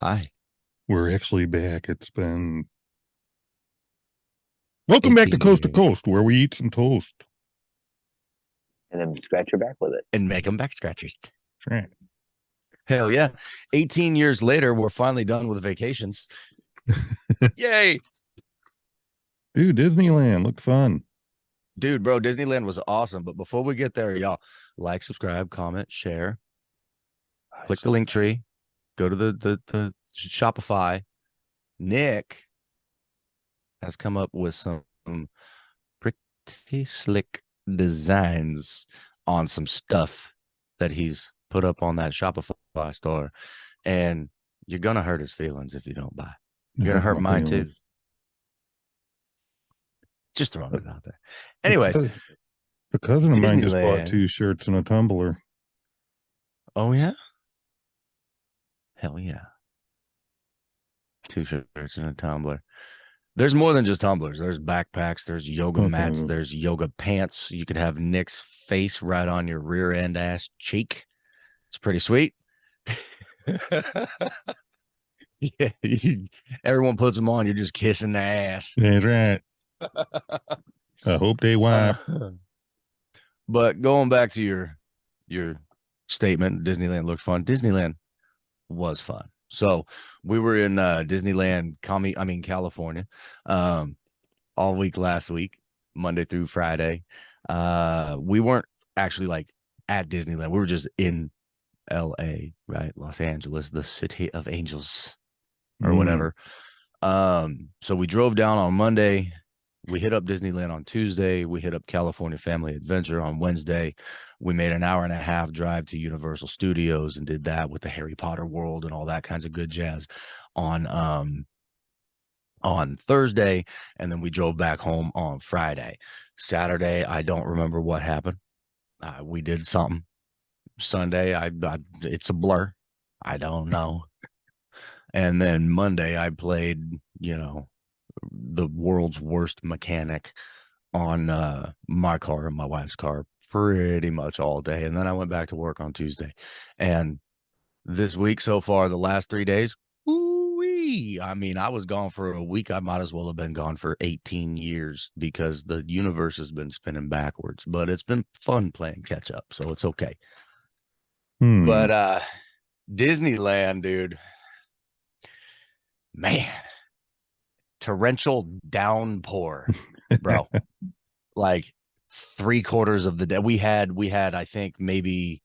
Hi. We're actually back. It's been welcome back 18 to years. Coast, where we eat some toast. And then scratch your back with it. And make them back scratchers. That's right. Hell yeah. 18 years later, we're finally done with vacations. Yay. Dude, Disneyland looked fun. Dude, bro, Disneyland was awesome. But before we get there, y'all, like, subscribe, comment, share, click the link tree, go to the Shopify. Nick has come up with some pretty slick designs on some stuff that he's put up on that Shopify store. And you're going to hurt his feelings if you don't buy. You're going to hurt mine too. Just throwing it out there. Anyways. A cousin of mine just bought Disneyland. 2 shirts and a tumbler. Oh, yeah? Hell yeah. 2 shirts and a tumbler. There's more than just tumblers. There's backpacks. There's yoga mats. There's yoga pants. You could have Nick's face right on your rear end ass cheek. It's pretty sweet. Yeah, everyone puts them on. You're just kissing the ass. That's right. I hope they wipe. But going back to your statement, Disneyland looked fun. Disneyland was fun. So we were in Disneyland, California, all week last week, Monday through Friday. We weren't actually like at Disneyland. We were just in LA, right? Los Angeles, the city of angels or whatever. So we drove down on Monday. We hit up Disneyland on Tuesday. We hit up California Family Adventure on Wednesday. We made an 1.5-hour drive to Universal Studios and did that with the Harry Potter world and all that kinds of good jazz on Thursday. And then we drove back home on Friday. Saturday, I don't remember what happened. We did something. Sunday, it's a blur. I don't know. And then Monday, I played, the world's worst mechanic on my car and my wife's car pretty much all day. And then I went back to work on Tuesday. And this week so far, the last 3 days, ooh-wee. I mean, I was gone for a week. I might as well have been gone for 18 years because the universe has been spinning backwards. But it's been fun playing catch up, so it's okay. But Disneyland, dude, man, torrential downpour, bro. Like 3/4 of the day we had, I think maybe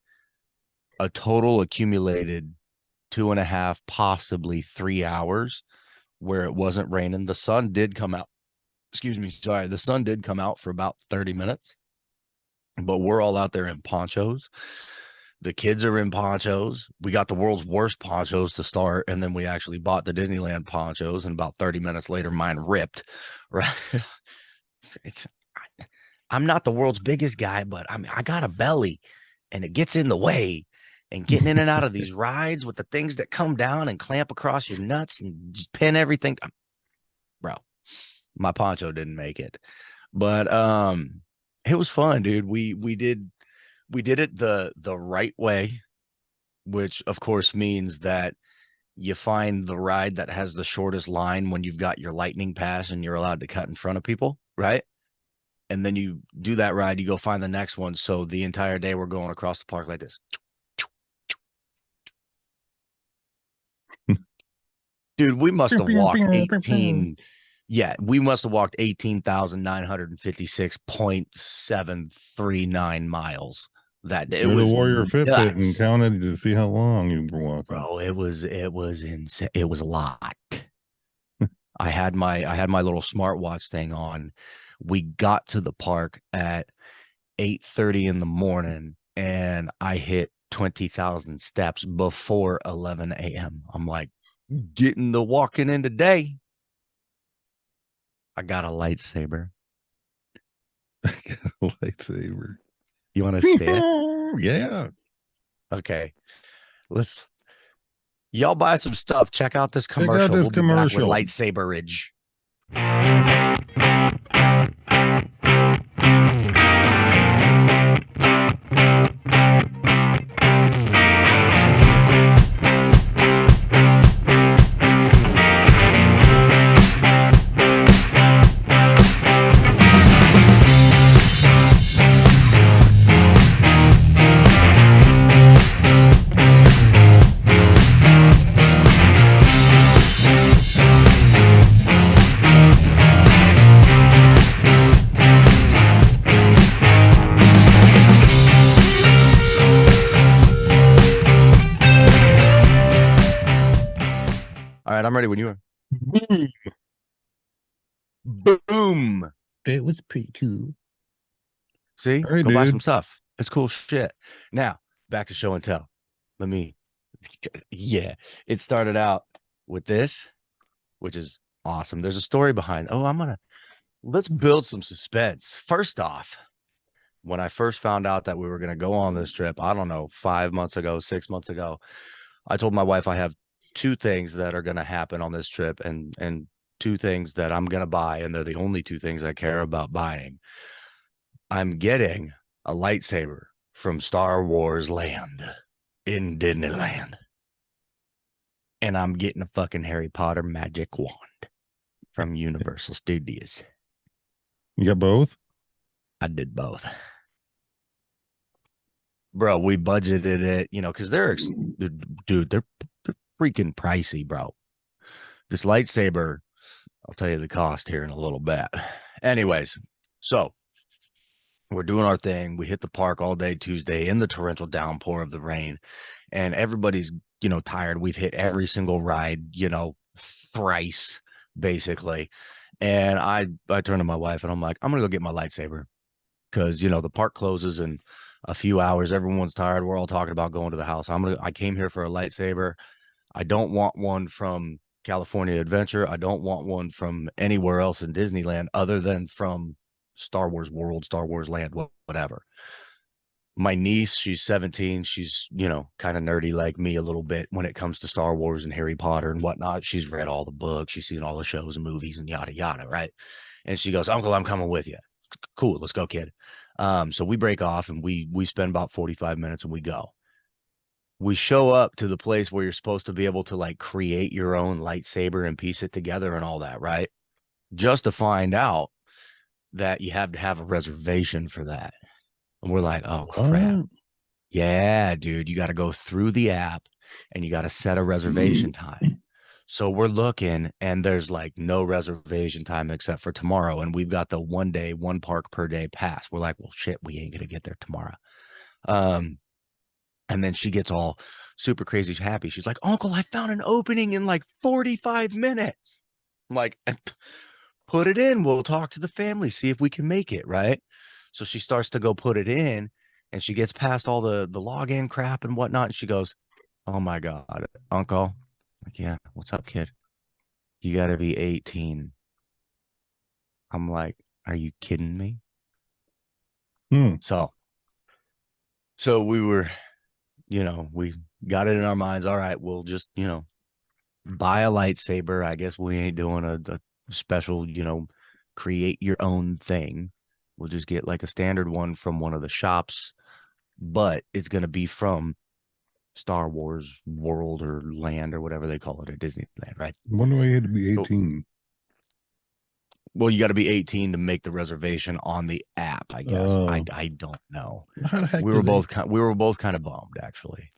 a total accumulated 2.5, possibly 3 hours where it wasn't raining. The sun did come out. The sun did come out for about 30 minutes, but we're all out there in ponchos. The kids are in ponchos. We got the world's worst ponchos to start, and then we actually bought the Disneyland ponchos, and about 30 minutes later, mine ripped. Right? I'm not the world's biggest guy, but I got a belly, and it gets in the way. And getting in and out of these rides with the things that come down and clamp across your nuts and just pin everything, bro. My poncho didn't make it, but it was fun, dude. We did it the right way, which of course means that you find the ride that has the shortest line when you've got your lightning pass and you're allowed to cut in front of people, right? And then you do that ride, you go find the next one. So the entire day we're going across the park like this. Dude, we must have walked 18. Yeah, we must have walked 18,956.739 miles that day. It was the Warrior Fitbit nuts. and counted to see how long you were walking. Bro, it was insane. It was a lot. I had my little smartwatch thing on. We got to the park at 8:30 in the morning, and I hit 20,000 steps before 11 a.m. I'm like, getting the walking in today. I got a lightsaber. I got a lightsaber. You want to see it? Yeah. Okay. Y'all buy some stuff. Check out this commercial. Check out this commercial. With lightsaberage. All right, I'm ready when you are. Boom. Boom. That was pretty cool. See, All right, go buy some dude. stuff. It's cool shit. Now, back to show and tell. Let me, yeah, it started out with this, which is awesome. There's a story behind. Oh, let's build some suspense. First off, when I first found out that we were going to go on this trip, I don't know, 5 months ago, 6 months ago, I told my wife I have two things that are going to happen on this trip and two things that I'm going to buy. And they're the only two things I care about buying. I'm getting a lightsaber from Star Wars Land in Disneyland. And I'm getting a fucking Harry Potter magic wand from Universal Studios. You got both? I did both. Bro, we budgeted it, because dude, they're freaking pricey, bro. This lightsaber, I'll tell you the cost here in a little bit. Anyways, so we're doing our thing. We hit the park all day Tuesday in the torrential downpour of the rain, and everybody's, tired. We've hit every single ride, thrice basically. And I turned to my wife and I'm like, I'm gonna go get my lightsaber because the park closes in a few hours. Everyone's tired. We're all talking about going to the house. I came here for a lightsaber. I don't want one from California Adventure. I don't want one from anywhere else in Disneyland other than from Star Wars World, Star Wars Land, whatever. My niece, she's 17. She's, kind of nerdy like me a little bit when it comes to Star Wars and Harry Potter and whatnot. She's read all the books. She's seen all the shows and movies and yada, yada, right? And she goes, Uncle, I'm coming with you. Cool. Let's go, kid. So we break off and we spend about 45 minutes and we go. We show up to the place where you're supposed to be able to like create your own lightsaber and piece it together and all that, right? Just to find out that you have to have a reservation for that. And we're like, oh, crap. What? Yeah, dude, you got to go through the app and you got to set a reservation time. So we're looking and there's like no reservation time except for tomorrow. And we've got the 1 day, 1 park per day pass. We're like, well, shit, we ain't going to get there tomorrow. And then she gets all super crazy happy. She's like, Uncle, I found an opening in like 45 minutes. I'm like, put it in. We'll talk to the family, see if we can make it, right? So she starts to go put it in and she gets past all the login crap and whatnot. And she goes, oh my God, Uncle. Like, yeah, what's up, kid? You got to be 18. I'm like, are you kidding me? So we were, we got it in our minds. All right, we'll just, buy a lightsaber. I guess we ain't doing a special, create your own thing. We'll just get like a standard one from one of the shops, but it's going to be from Star Wars World or Land or whatever they call it at Disneyland, right? When do I had to be 18? Well, you got to be 18 to make the reservation on the app, I guess. Oh. I don't know. How the heck We were both kind of bummed actually,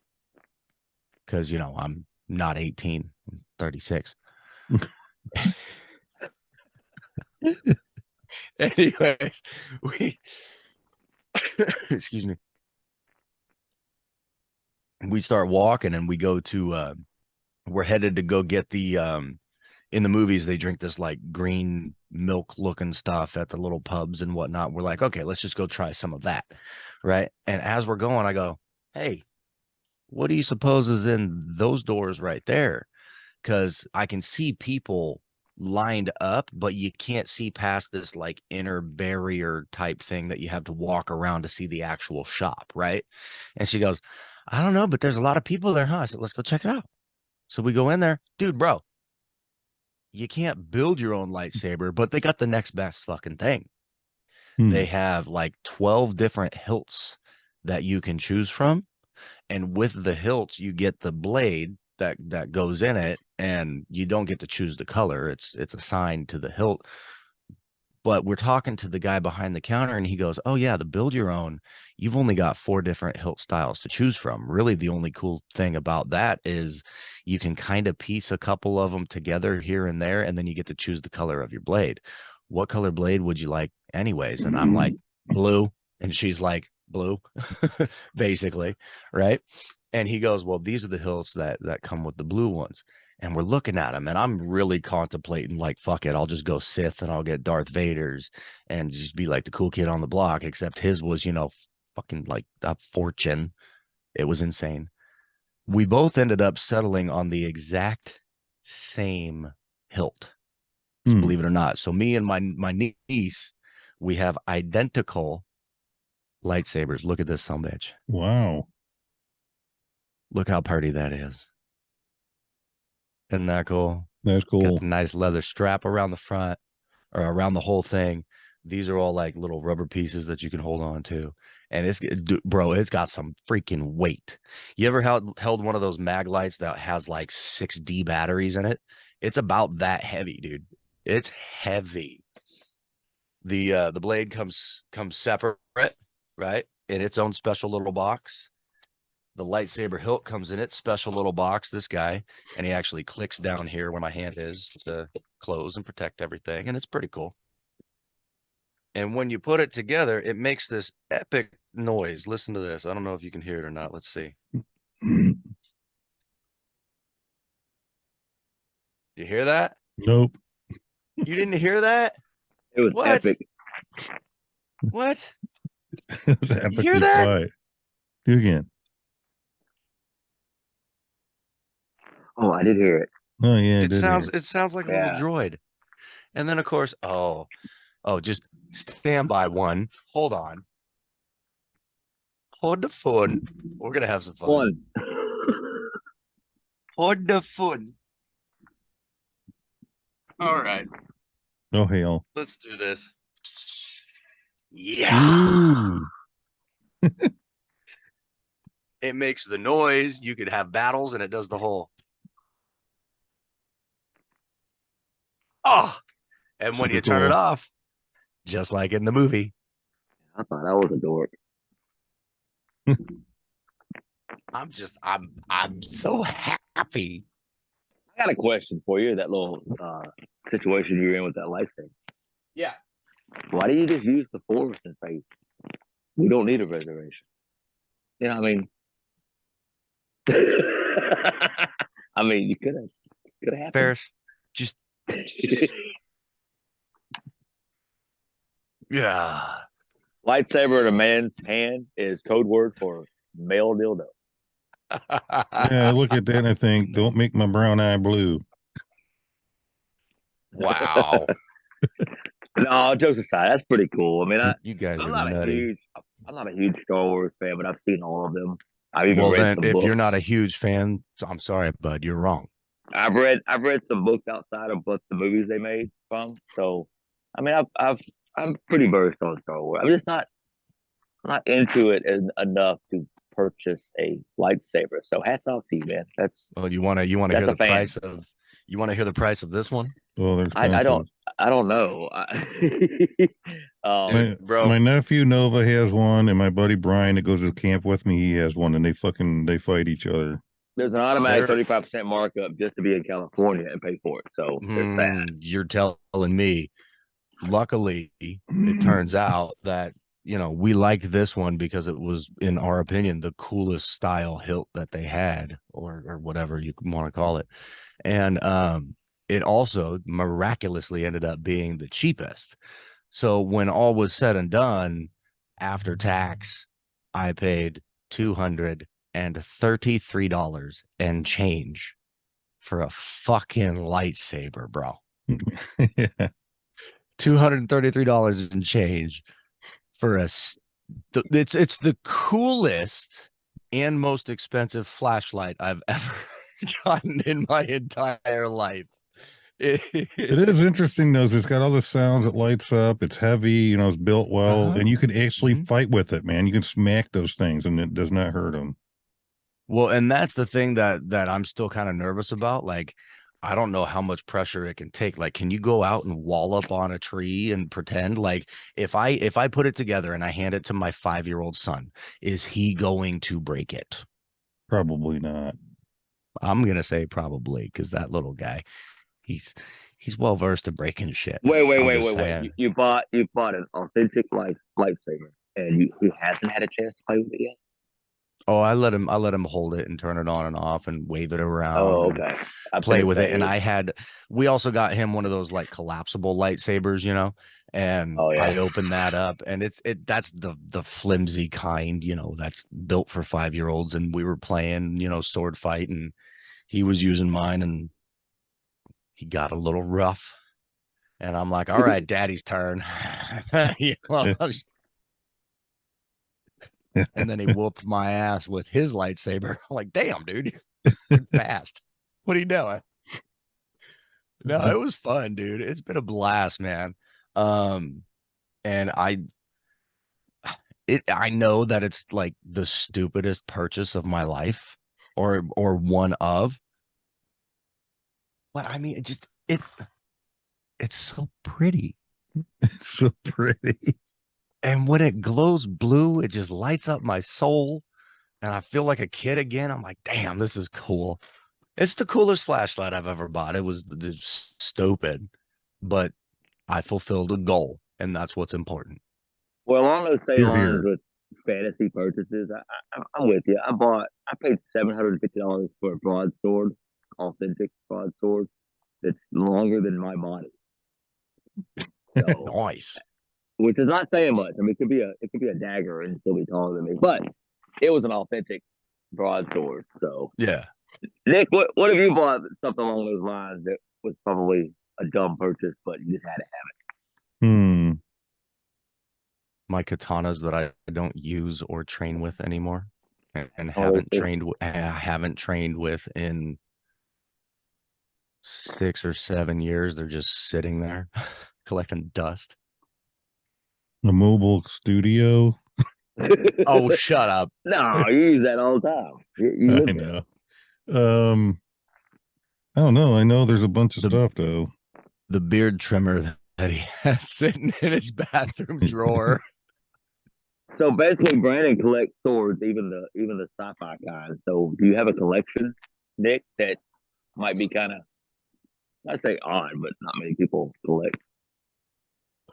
because I'm not 18, I'm 36. Anyways, we excuse me. We start walking and we go to we're headed to go get the in the movies they drink this like green milk looking stuff at the little pubs and whatnot. We're like, okay, let's just go try some of that, right? And as we're going, I go, hey, what do you suppose is in those doors right there? Because I can see people lined up, but you can't see past this like inner barrier type thing that you have to walk around to see the actual shop, right? And she goes, I don't know, but there's a lot of people there, huh? I said, let's go check it out. So we go in there, dude, bro. You can't build your own lightsaber, but they got the next best fucking thing. They have like 12 different hilts that you can choose from. And with the hilts, you get the blade that goes in it, and you don't get to choose the color. It's assigned to the hilt. But we're talking to the guy behind the counter and he goes, oh yeah, the build your own, you've only got 4 different hilt styles to choose from. Really, the only cool thing about that is you can kind of piece a couple of them together here and there, and then you get to choose the color of your blade. What color blade would you like anyways? And I'm like, blue. And she's like, blue, basically, right? And he goes, well, these are the hilts that come with the blue ones. And we're looking at him, and I'm really contemplating, like, fuck it, I'll just go Sith and I'll get Darth Vader's and just be like the cool kid on the block, except his was, fucking like a fortune. It was insane. We both ended up settling on the exact same hilt, believe it or not. So me and my niece, we have identical lightsabers. Look at this sumbitch. Wow. Look how pretty that is. Isn't that cool? That's Got cool. the nice leather strap around the front or around the whole thing. These are all like little rubber pieces that you can hold on to. And it's got some freaking weight. You ever held one of those mag lights that has like 6D batteries in it? It's about that heavy, dude. It's heavy. The blade comes separate, right? In its own special little box. The lightsaber hilt comes in its special little box, this guy, and he actually clicks down here where my hand is to close and protect everything, and it's pretty cool. And when you put it together, it makes this epic noise. Listen to this. I don't know if you can hear it or not. Let's see. You hear that? Nope. You didn't hear that? It was What? epic. What? It was epically hear that? quiet. Do it again. Oh, I did hear it. Oh yeah, It sounds like a little Yeah. droid. And then of course, just stand by one. Hold on. Hold the phone. We're gonna have some fun. One. Hold the phone. All right, Oh hell. let's do this. Yeah. Ooh. It makes the noise. You could have battles, and it does the whole. Oh, and when Super you turn it cool. off, just like in the movie, I thought I was a dork. I'm so happy. I got a question for you. That little situation you're in with that lightsaber. Yeah. Why do you just use the Force and say we don't need a reservation? You know, what I mean, I mean, you could have happened. Farris, just yeah. Lightsaber in a man's hand is code word for male dildo. Yeah, I look at that and I think, don't make my brown eye blue. Wow. No, jokes aside, that's pretty cool. I mean, You guys I'm are not nutty. I'm not a huge Star Wars fan, but I've seen all of them. I've even Well, read then, some if books. you're not a huge fan, I'm sorry, bud, you're wrong. I've read some books outside of what the movies they made from. So, I mean, I'm pretty versed on Star Wars. I'm just not into it enough to purchase a lightsaber. So, hats off to you, man. Well, you want to hear That's the a fan. price of you want to hear the price of this one? Oh, they're I expensive. don't know. Dude, bro. My nephew Nova has one, and my buddy Brian that goes to camp with me, he has one, and they fight each other. There's an automatic There- 35% markup just to be in California and pay for it. So there's that. You're telling me. Luckily, it turns out that we liked this one because it was, in our opinion, the coolest style hilt that they had, or whatever you want to call it. And it also miraculously ended up being the cheapest. So when all was said and done, after tax, I paid $233 and change for a fucking lightsaber, bro. Yeah. $233 and change for it's the coolest and most expensive flashlight I've ever gotten in my entire life. It is interesting though. It's got all the sounds. It lights up. It's heavy. It's built well, Uh-huh. and you can actually Mhm. fight with it, man. You can smack those things, and it does not hurt them. Well, and that's the thing that I'm still kind of nervous about. Like, I don't know how much pressure it can take. Like, can you go out and wall up on a tree and pretend like if I put it together and I hand it to my 5-year-old son, is he going to break it? Probably not. I'm gonna say probably, because that little guy, he's well versed in breaking shit. Wait. You bought an authentic lightsaber, and he hasn't had a chance to play with it yet. Oh, I let him hold it and turn it on and off and wave it around Oh, and okay. I play finished with that. it. And we also got him one of those like collapsible lightsabers, you know, and Oh I yeah. opened that up and that's the flimsy kind, you know, that's built for 5-year-olds. And we were playing, you know, sword fight and he was using mine and he got a little rough. And I'm like, all right, daddy's turn. You know, and then he whooped my ass with his lightsaber. I'm like, damn, dude, you're fast. What are you doing? No, it was fun, dude. It's been a blast, man. Um, and I know that it's like the stupidest purchase of my life, or one of, but I mean, it's so pretty. It's so pretty. And when it glows blue, it just lights up my soul, and I feel like a kid again. I'm like, damn, this is cool. It's the coolest flashlight I've ever bought. It was stupid, but I fulfilled a goal, and that's what's important. Well, along those same You're lines here. with fantasy purchases, I'm with you. I paid $750 for a broadsword, authentic broadsword that's longer than my body. So, Nice. which is not saying much. I mean, it could be a dagger and still be taller than me, but it was an authentic broadsword. So, Yeah. Nick, what have you bought something along those lines that was probably a dumb purchase, but you just had to Hmm. My katanas that I don't use or train with anymore and have? Oh, I haven't trained with in 6 or 7 years. They're just sitting there collecting dust. A mobile studio. Oh, shut up. No, you use that all the time. You I live there. know. Um, I don't know. I know there's a bunch of The stuff though. the beard trimmer that he has sitting in his bathroom drawer. So basically, Brandon collects swords, even the sci-fi kind. So do you have a collection, Nick, that might be kind of, I say odd, but not many people collect?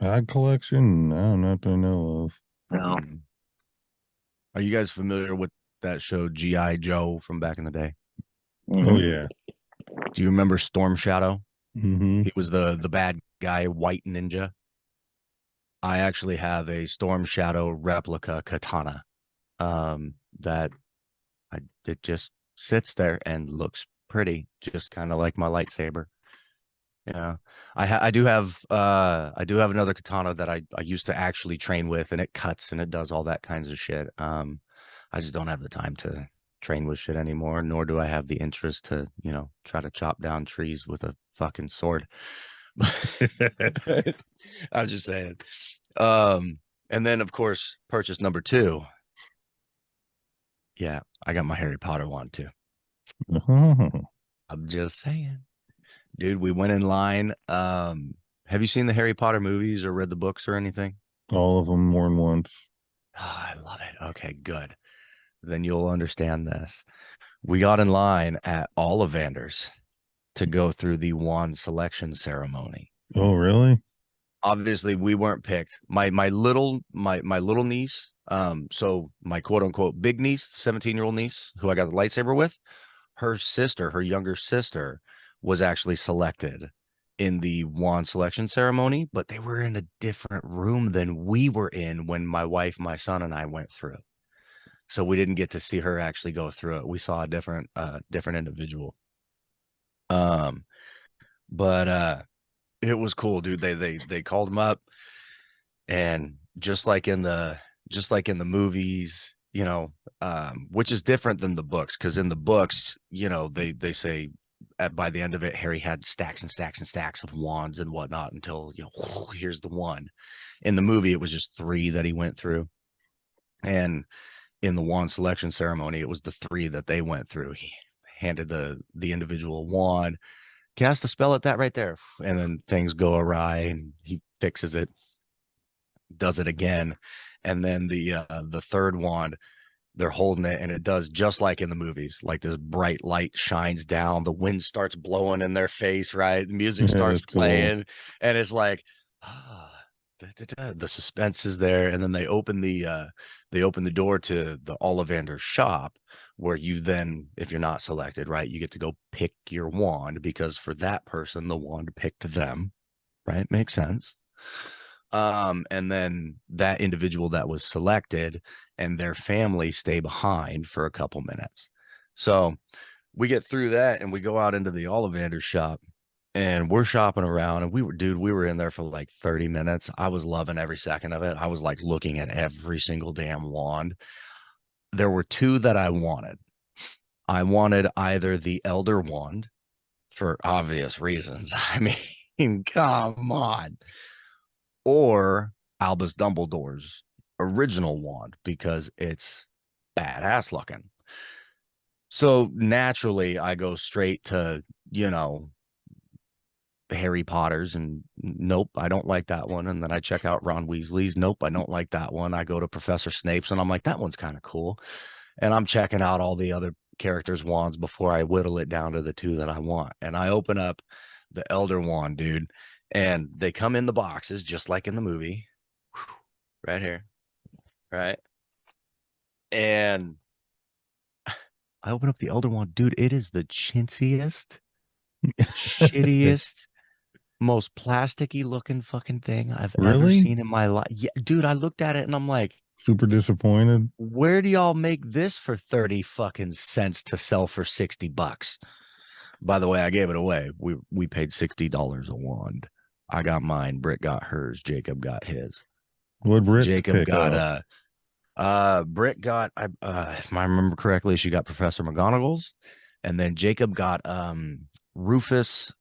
Odd collection? No, not that I know of. No. Mm. Are you guys familiar with that show G.I. Joe from back in the day? Oh Hmm. yeah. Do you remember Storm Shadow? Hmm. He was the bad guy, white ninja. I actually have a Storm Shadow replica katana. That it just sits there and looks pretty, just kind of like my lightsaber. Yeah, I do have another katana that I used to actually train with, and it cuts and it does all that kinds of shit. I just don't have the time to train with shit anymore, nor do I have the interest to, you know, try to chop down trees with a fucking sword. I'm just saying. Um, and then of course, purchase number two. Yeah, I got my Harry Potter one too. Oh, I'm just saying. Dude, we went in line. Have you seen the Harry Potter movies or read the books or anything? all of them more than once. Oh, I love it. Okay, good. Then you'll understand this. We got in line at Ollivander's to go through the wand selection ceremony. Oh, really? Obviously, we weren't picked. My little niece, so my quote unquote big niece, 17-year-old niece, who I got the lightsaber with, her sister, her younger sister, was actually selected in the wand selection ceremony, but they were in a different room than we were in when my wife, my son, and I went through. So we didn't get to see her actually go through it. We saw a different individual. Um, but it was cool, dude. They called him up, and just like in the movies, you know, which is different than the books, because in the books, you know, they say by the end of it, Harry had stacks and stacks and stacks of wands and whatnot until, you know, here's the one. In the movie, it was just three that he went through, and in the wand selection ceremony, it was the three that they went through. He handed the individual wand, cast a spell at that right there, and then things go awry, and he fixes it, does it again, and then the third wand, they're holding it and it does just like in the movies, like this bright light shines down, the wind starts blowing in their face, right, the music Yeah, starts that's cool. playing, and it's like, ah, the suspense is there, and then they open the door to the Ollivander shop, where you then, if you're not selected, right, you get to go pick your wand, because for that person the wand picked them, right? Makes sense. And then that individual that was selected and their family stay behind for a couple minutes. So we get through that and we go out into the Ollivander shop, and we're shopping around, and we were in there for like 30 minutes. I was loving every second of it. I was like looking at every single damn wand. There were two that I wanted. I wanted either the Elder Wand, for obvious reasons. I mean, come on. Or Albus Dumbledore's original wand, because it's badass looking. So naturally, I go straight to, Harry Potter's, and nope, I don't like that one. And then I check out Ron Weasley's. Nope, I don't like that one. I go to Professor Snape's, and I'm like, that one's kind of cool. And I'm checking out all the other characters' wands before I whittle it down to the two that I want. And I open up the Elder Wand, dude, and they come in the boxes just like in the movie, right here, right? And I open up the Elder Wand, dude. It is the chintziest, shittiest, most plasticky looking fucking thing I've ever Really? seen in my life. Yeah, dude, I looked at it and I'm like, Super disappointed. where do y'all make this for 30 fucking cents to sell for $60? By the way, I gave it away. We paid $60 a wand. I got mine, Britt got hers, Jacob got his. What Brit Jacob pick got up? Britt got if I remember correctly, she got Professor McGonagall's, and then Jacob got Rufus.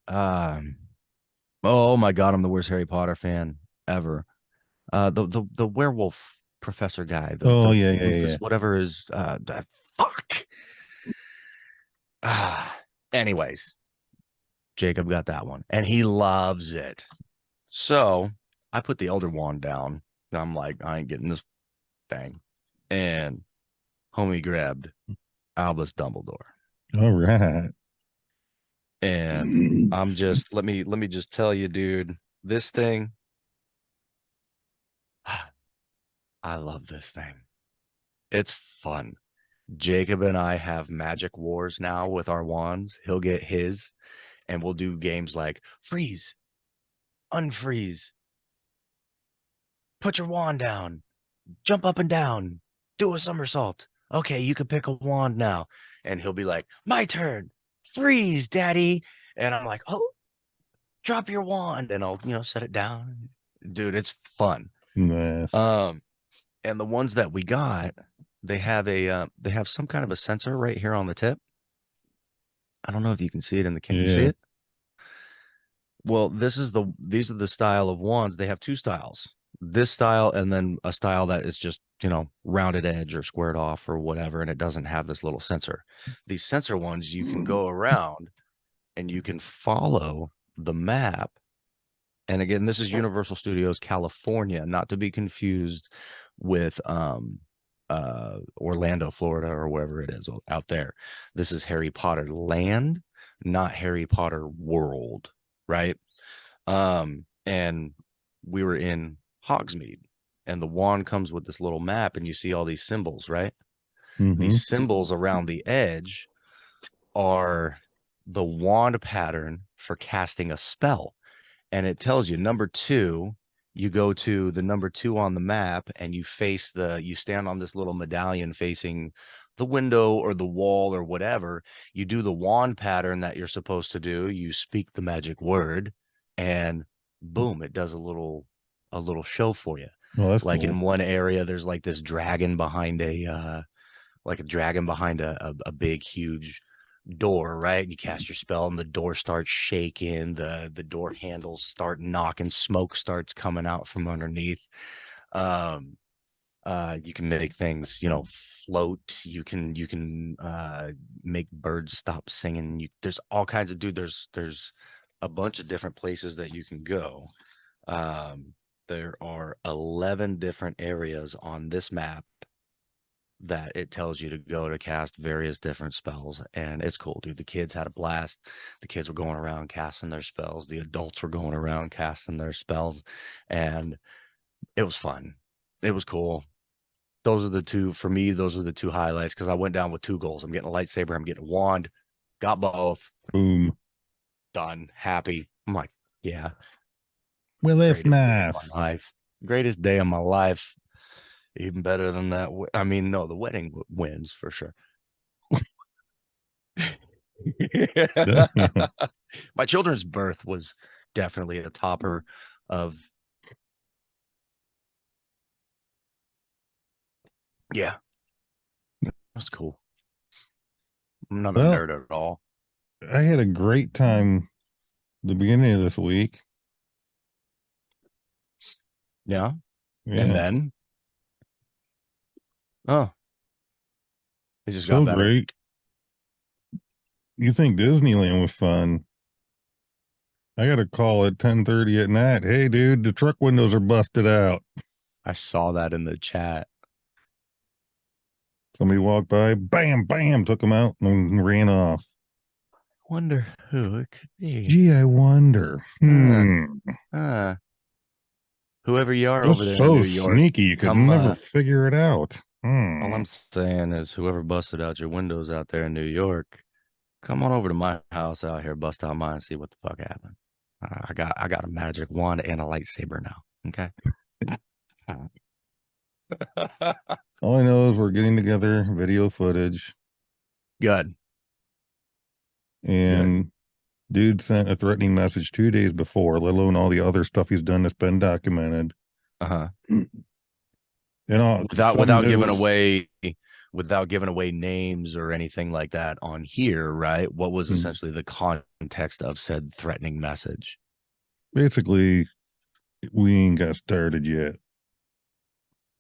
Oh my god, I'm the worst Harry Potter fan ever. The werewolf professor guy, Oh the yeah, yeah, Rufus, yeah. whatever is the fuck. Anyways, Jacob got that one, and he loves it. So I put the Elder Wand down. And I'm like, I ain't getting this thing. And homie grabbed Albus Dumbledore. All right. And I'm just let me just tell you, dude, this thing, I love this thing. It's fun. Jacob and I have magic wars now with our wands. He'll get his, and we'll do games like freeze, unfreeze, put your wand down, jump up and down, do a somersault. Okay, you can pick a wand now. And he'll be like, my turn, freeze, daddy. And I'm like, oh, drop your wand. And I'll, set it down. Dude, it's fun. Nice. And the ones that we got, they have some kind of a sensor right here on the tip. I don't know if you can see it in the can. You see Yeah. it? Well, these are the style of wands. They have two styles. This style, and then a style that is just, rounded edge or squared off or whatever, and it doesn't have this little sensor. These sensor ones, you can go around and you can follow the map. And again, this is Universal Studios California, not to be confused with Orlando, Florida, or wherever it is out there. This is Harry Potter Land, not Harry Potter World, right? And we were in Hogsmeade, and the wand comes with this little map, and you see all these symbols, right? Mm-hmm. These symbols around the edge are the wand pattern for casting a spell. And it tells you number 2, you go to the number 2 on the map, and you stand on this little medallion facing the window or the wall or whatever. You do the wand pattern that you're supposed to do. You speak the magic word, and boom, it does a little show for you. Oh, that's Like cool. in one area, there's like this dragon behind a big, huge door, right? You cast your spell and the door starts shaking, the door handles start knocking, smoke starts coming out from underneath. You can make things, float. You can make birds stop singing. There's all kinds of there's a bunch of different places that you can go. There are 11 different areas on this map that it tells you to go to cast various different spells, and it's cool, dude. The kids had a blast. The kids were going around casting their spells. The adults were going around casting their spells, and It was fun. It was cool. Those are the two for me. Those are the two highlights because I went down with two goals. I'm getting a lightsaber. I'm getting a wand. Got both. Boom. Done. Happy. I'm like, yeah, Well, that's greatest day of nice. my life. Greatest day of my life. Even better than that. I mean, no, the wedding wins for sure. My children's birth was definitely a topper of, yeah, that's cool. I'm not a Well, nerd at all. I had a great time the beginning of this week. Yeah. And Yeah, then, oh, it just got so better. great. You think Disneyland was fun? I got a call at 10:30 at night. Hey, dude, the truck windows are busted out. I saw that in the chat. Somebody walked by, bam, bam, took them out and ran off. Wonder who it could be. Gee, I wonder. Uh, whoever you are over Just there in so New York, sneaky, you could come. never figure it out. All I'm saying is, whoever busted out your windows out there in New York, come on over to my house out here, bust out mine, see what the fuck happened. I got a magic wand and a lightsaber now. Okay. All I know is we're getting together video footage, Good. and dude sent a threatening message 2 days before, let alone all the other stuff he's done that's been documented. Uh-huh. And all Without giving away names or anything like that on here, right? What was essentially the context of said threatening message? basically, we ain't got started yet.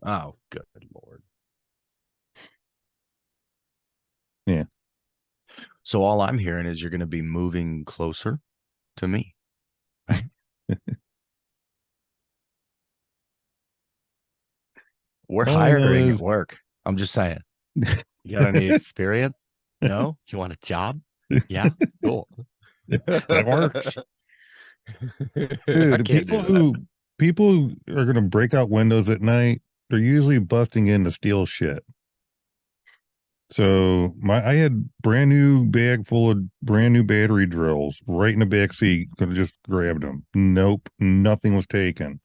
Oh, good Lord. Yeah. So all I'm hearing is you're going to be moving closer to me. Right? We're All I know hiring is at work. I'm just saying. You got any experience? No? You want a job? Yeah? Cool. that works. I Dude, can't do that. people who are gonna break out windows at night, they're usually busting in to steal shit. So I had brand new bag full of brand new battery drills right in the back seat. Could have just grabbed them. Nope, nothing was taken.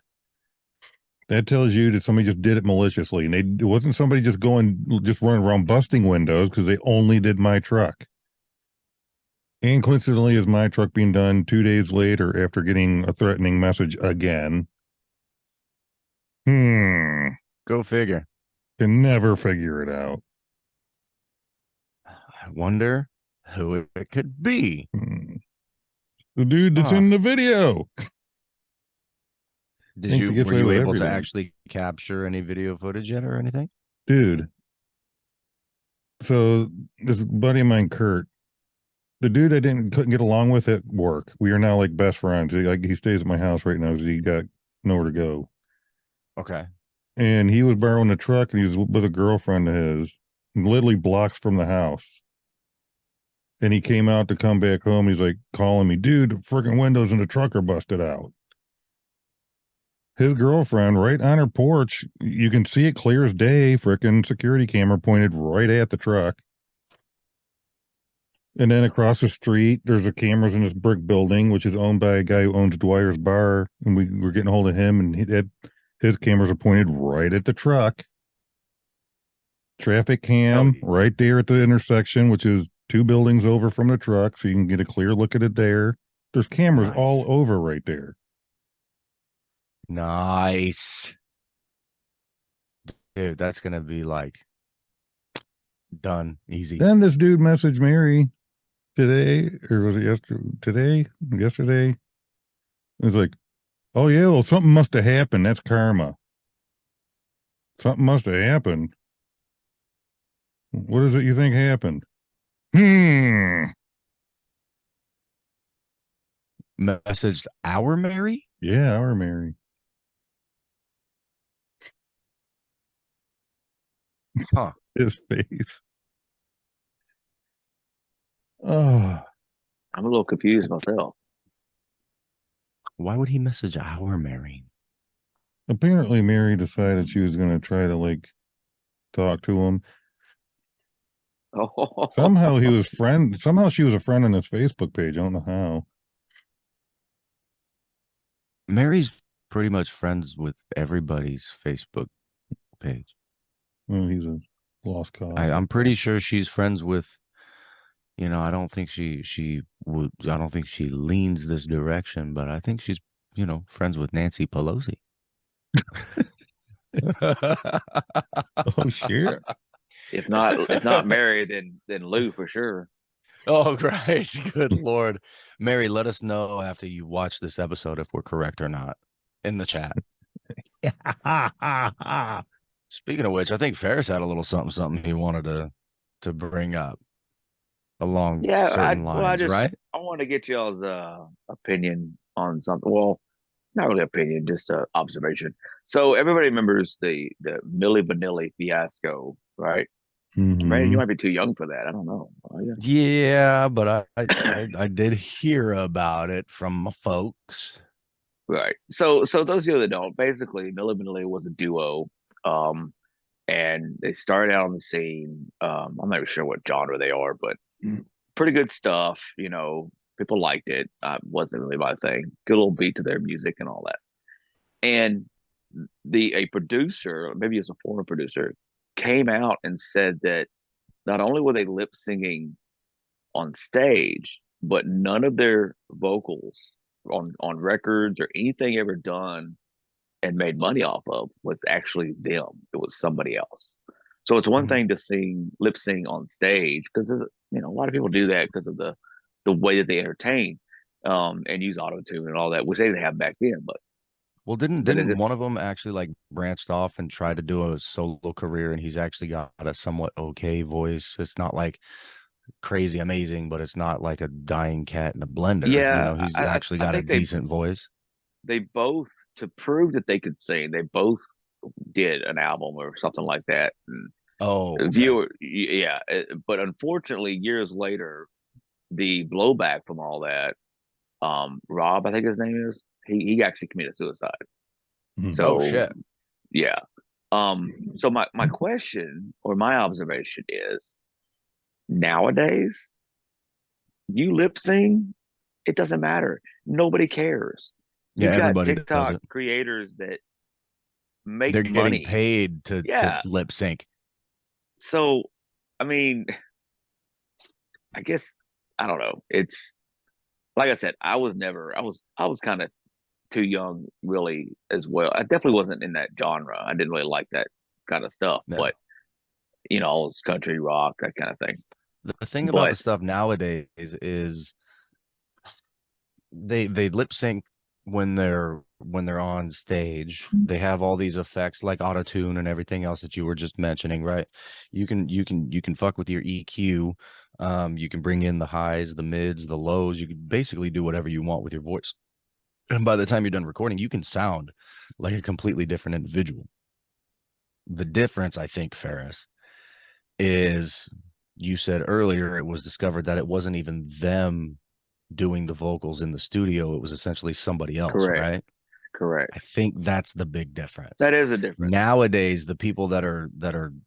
That tells you that somebody just did it maliciously, and it wasn't somebody just running around busting windows because they only did my truck. And coincidentally, is my truck being done 2 days later after getting a threatening message again? Go figure. Can never figure it out. I wonder who it could be. The dude that's in the video. Were you able to actually capture any video footage yet or anything? Dude. So this buddy of mine, Kurt, the dude I couldn't get along with at work. We are now like best friends. He stays at my house right now because he got nowhere to go. Okay. And he was borrowing a truck and he was with a girlfriend of his, literally blocks from the house. And he came out to come back home. He's like calling me, dude, the freaking windows in the truck are busted out. His girlfriend, right on her porch, you can see it clear as day, freaking security camera pointed right at the truck. And then across the street, there's the cameras in this brick building, which is owned by a guy who owns Dwyer's Bar. And we were getting a hold of him, and his cameras are pointed right at the truck. Traffic cam right there at the intersection, which is 2 buildings over from the truck, so you can get a clear look at it there. There's cameras all over right there. Nice. Dude, that's going to be like done easy. Then this dude messaged Mary today, or was it yesterday? Yesterday. It was like, oh yeah, well, something must have happened. That's karma. Something must have happened. What is it you think happened? Messaged our Mary? Yeah, our Mary. Huh. His face. Oh. I'm a little confused myself. Why would he message our Mary? Apparently, Mary decided she was going to try to like talk to him. Oh, Somehow he was friend. Somehow she was a friend on his Facebook page. I don't know how. Mary's pretty much friends with everybody's Facebook page. Well, he's a lost cause. I'm pretty sure she's friends with, I don't think she would, I don't think she leans this direction, but I think she's, friends with Nancy Pelosi. Oh shit! if not Mary, then Lou for sure. Oh, great. Good Lord. Mary, let us know after you watch this episode if we're correct or not in the chat. Speaking of which, I think Farris had a little something he wanted to bring up along Yeah, certain I lines, just right? I want to get y'all's opinion on something. Well, not really opinion, just observation. So everybody remembers the Milly Vanilly fiasco, right? Brandon, you Hmm. might be too young for that. I don't know. Oh, yeah. Yeah, but I did hear about it from my folks. Right. So those of you that don't, basically, Milli Vanilli was a duo, um, and they started out on the scene. I'm not even sure what genre they are, but pretty good stuff. People liked it. Wasn't really my thing. Good little beat to their music and all that. And the a producer, maybe it's a former producer, came out and said that not only were they lip singing on stage, but none of their vocals on records or anything ever done and made money off of was actually them. It was somebody else. So it's one thing to sing lip sing on stage because a lot of people do that because of the way that they entertain and use auto tune and all that, which they didn't have back then. But Well, didn't but it didn't just one of them actually like branched off and try to do a solo career, and he's actually got a somewhat okay voice. It's not like crazy amazing, but it's not like a dying cat in a blender. yeah, He's I actually I got a think decent voice. they both to prove that they could sing, they both did an album or something like that. Oh, And okay. yeah, but unfortunately, years later, the blowback from all that, Rob, I think his name is, he actually committed suicide. Oh So shit. yeah. So my question or my observation is nowadays, you lip sing, it doesn't matter. Nobody cares. Yeah, You've got everybody does TikTok it. creators that make They're getting money. paid to Yeah. lip sync. So I mean, I guess I don't know. It's like I said, I was kind of too young really as well. I definitely wasn't in that genre. I didn't really like that kind of stuff, No. but all this country rock, that kind of thing. The thing about the But stuff nowadays is they lip sync when they're on stage. They have all these effects like autotune and everything else that you were just mentioning, right? You can fuck with your EQ. You can bring in the highs, the mids, the lows. You can basically do whatever you want with your voice. And by the time you're done recording, you can sound like a completely different individual. The difference, I think, Ferris, is you said earlier it was discovered that it wasn't even them doing the vocals in the studio. It was essentially somebody else, correct, right? correct. I think that's the big difference. That is a difference. Nowadays, the people that are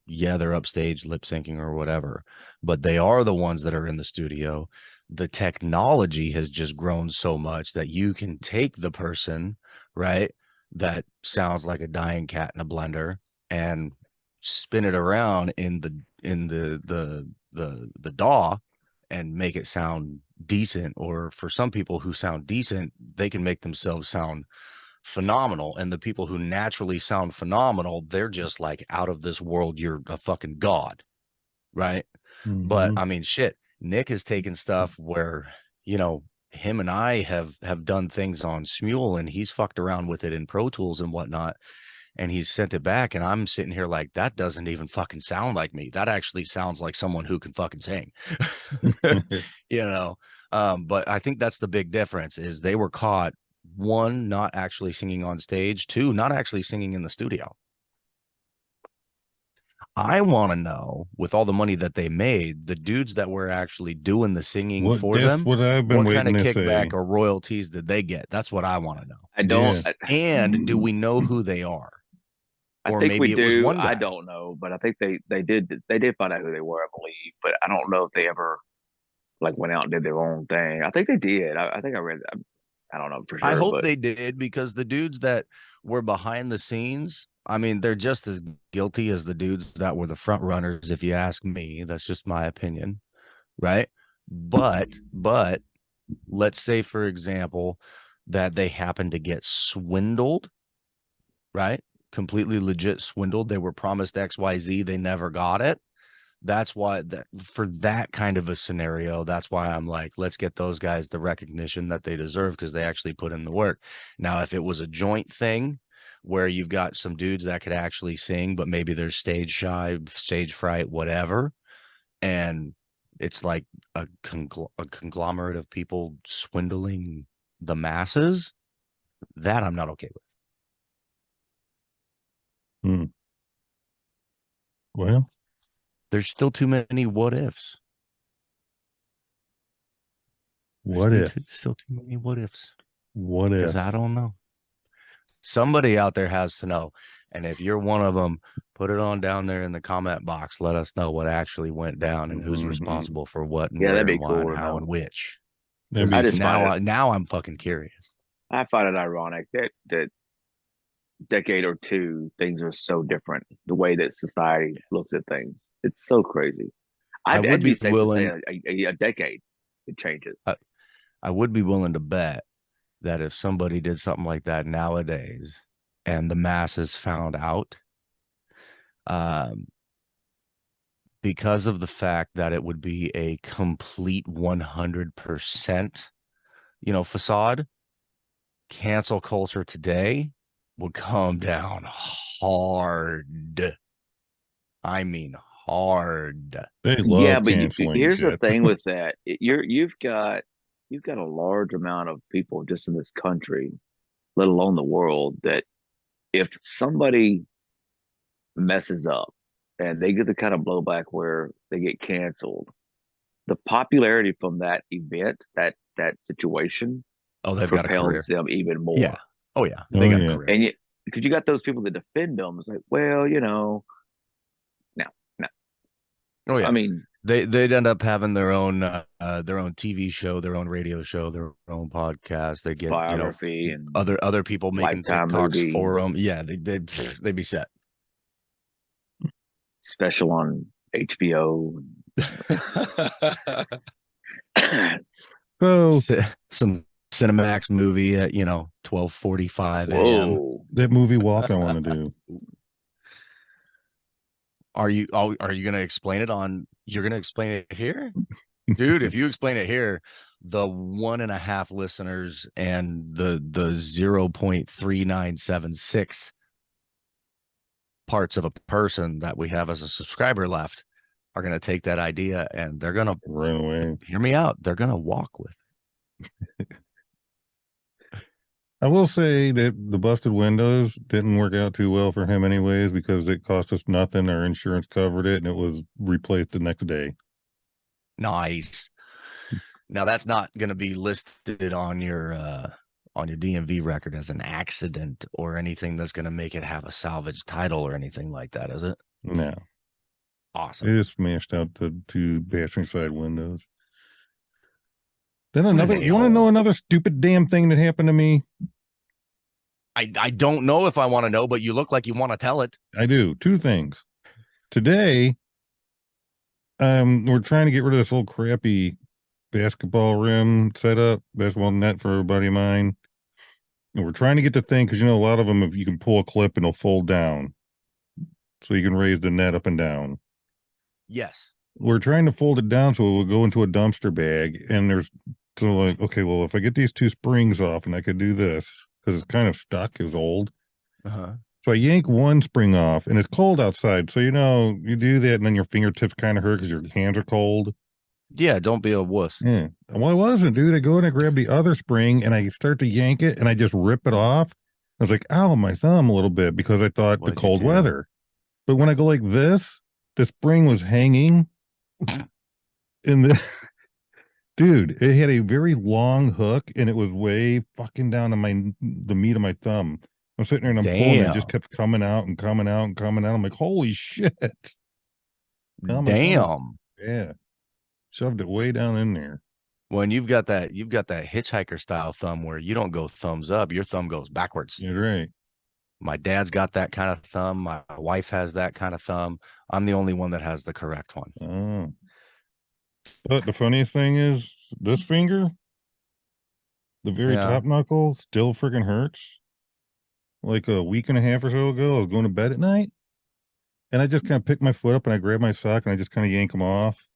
yeah, they're upstage lip syncing or whatever, but they are the ones that are in the studio. The technology has just grown so much that you can take the person, right, that sounds like a dying cat in a blender and spin it around in the DAW and make it sound decent. Or for some people who sound decent, they can make themselves sound phenomenal. And the people who naturally sound phenomenal, they're just like out of this world. You're a fucking god, right? But Mm-hmm. I mean, shit, Nick has taken stuff where, him and I have done things on Smule, and he's fucked around with it in Pro Tools and whatnot, and he's sent it back, and I'm sitting here like, that doesn't even fucking sound like me. That actually sounds like someone who can fucking sing. you know but I think that's the big difference, is they were caught, one, not actually singing on stage, two, not actually singing in the studio. I want to know, with all the money that they made, the dudes that were actually doing the singing for That's them, what I've been what kind waiting of to say. kickback or royalties did they get? That's what I want to know. I don't. Yeah. And do we know who they are? I Or think we maybe it was do. one I guy. don't know, but I think they did find out who they were, I believe. But I don't know if they ever like went out and did their own thing. I think they did. I think I read. I don't know for I sure, hope but they did, because the dudes that were behind the scenes, I mean, they're just as guilty as the dudes that were the front runners, if you ask me. That's just my opinion, right? But let's say, for example, that they happen to get swindled, right? Completely legit swindled. They were promised XYZ, they never got it. That's why, that for that kind of a scenario, that's why I'm like, let's get those guys the recognition that they deserve, because they actually put in the work. Now, if it was a joint thing where you've got some dudes that could actually sing, but maybe they're stage shy, stage fright, whatever, and it's like a conglomerate of people swindling the masses, that I'm not okay with. Hmm. Well, There's still too many what ifs. what if? Still too many what ifs, What because if? I don't know. Somebody out there has to know. And if you're one of them, put it on down there in the comment box. Let us know what actually went down and who's Mhm. responsible for what and yeah, that'd where be and why and cool to how know. and which. That'd I be just find it. Now I'm fucking curious. I find it ironic that decade or two things are so different. The way that society looks at things, it's so crazy. I I'd would be be safe to say willing. a decade it changes. I would be willing to bet that if somebody did something like that nowadays and the masses found out, um, because of the fact that it would be a complete 100%, facade, cancel culture today would come down hard. I mean, hard. they Yeah, love but canceling here's the shit. thing with that. You've got a large amount of people just in this country, let alone the world, that if somebody messes up and they get the kind of blowback where they get canceled, the popularity from that event, that situation, Oh, they've got a propels career. them even Yeah. more. Oh, yeah. They Oh got a yeah. career. And yet, because you got those people that defend them, it's like, well, no, no. Oh, I yeah. mean, They'd end up having their own TV show, their own radio show, their own podcast. They get, biography and other people making Lifetime TikToks movie for them. Yeah, they'd be set. special on HBO. So Some Cinemax movie at 12:45 a.m. Whoa. that movie walk I want to do. Are you gonna explain it on? You're gonna explain it here, dude? If you explain it here, the 1.5 listeners and the 0.3976 parts of a person that we have as a subscriber left are gonna take that idea and they're gonna, Run away. hear me out. They're gonna walk with it. I will say that the busted windows didn't work out too well for him anyways because it cost us nothing. Our insurance covered it and it was replaced the next day. Nice. Now that's not gonna be listed on your DMV record as an accident or anything that's gonna make it have a salvage title or anything like that, is it? No, Awesome. it just smashed out the two passenger side windows. Then What an you want to a-hole. know another stupid damn thing that happened to me? I don't know if I want to know, but you look like you want to tell it. I do. Two things. Today, we're trying to get rid of this old crappy basketball rim setup, basketball net for a buddy of mine. And we're trying to get the thing because a lot of them, if you can pull a clip and it'll fold down, so you can raise the net up and down. Yes. We're trying to fold it down so it will go into a dumpster bag. And so like, okay, well, if I get these two springs off and I could do this because it's kind of stuck, it was old. Uh-huh. So I yank one spring off and it's cold outside. So, you do that and then your fingertips kind of hurt because your hands are cold. Yeah, don't be a wuss. Yeah. Well, I wasn't, dude. I go in and grab the other spring and I start to yank it and I just rip it off. I was like, ow, my thumb a little bit because I thought the What'd you cold do? weather. But when I go like this, the spring was hanging in the dude, it had a very long hook and it was way fucking down to the meat of my thumb. I'm sitting there and I'm pulling and it just Damn. kept coming out and coming out and coming out. I'm like, holy shit. Now my thumb is, Damn. yeah, shoved it way down in there. When you've got that hitchhiker style thumb where you don't go thumbs up, your thumb goes backwards. You're right. My dad's got that kind of thumb. My wife has that kind of thumb. I'm the only one that has the correct one. Oh. But the funniest thing is this finger, the very Yeah. top knuckle, still freaking hurts. Like a week and a half or so ago, I was going to bed at night and I just kind of pick my foot up and I grab my sock and I just kind of yank them off.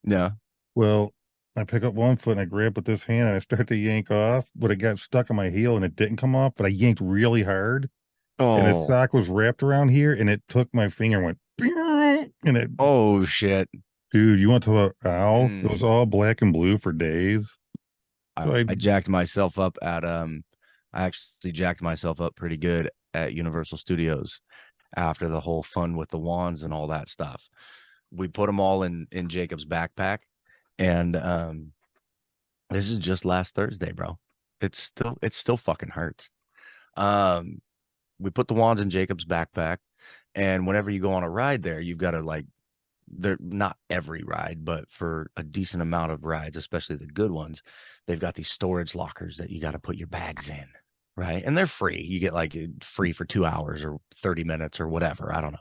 Yeah. Well, I pick up one foot and I grab with this hand and I start to yank off, but it got stuck on my heel and it didn't come off, but I yanked really hard and the Oh. sock was wrapped around here and it took my finger and went and it, Oh shit. dude, you want to talk about owl? It was Mm. all black and blue for days. So I jacked myself up at I actually jacked myself up pretty good at Universal Studios after the whole fun with the wands and all that stuff. We put them all in Jacob's backpack, and this is just last Thursday, bro. It still fucking hurts. Um, we put the wands in Jacob's backpack, and whenever you go on a ride there, you've got to like they're not every ride, but for a decent amount of rides, especially the good ones, they've got these storage lockers that you got to put your bags in, right? And they're free. You get like free for 2 hours or 30 minutes or whatever. I don't know.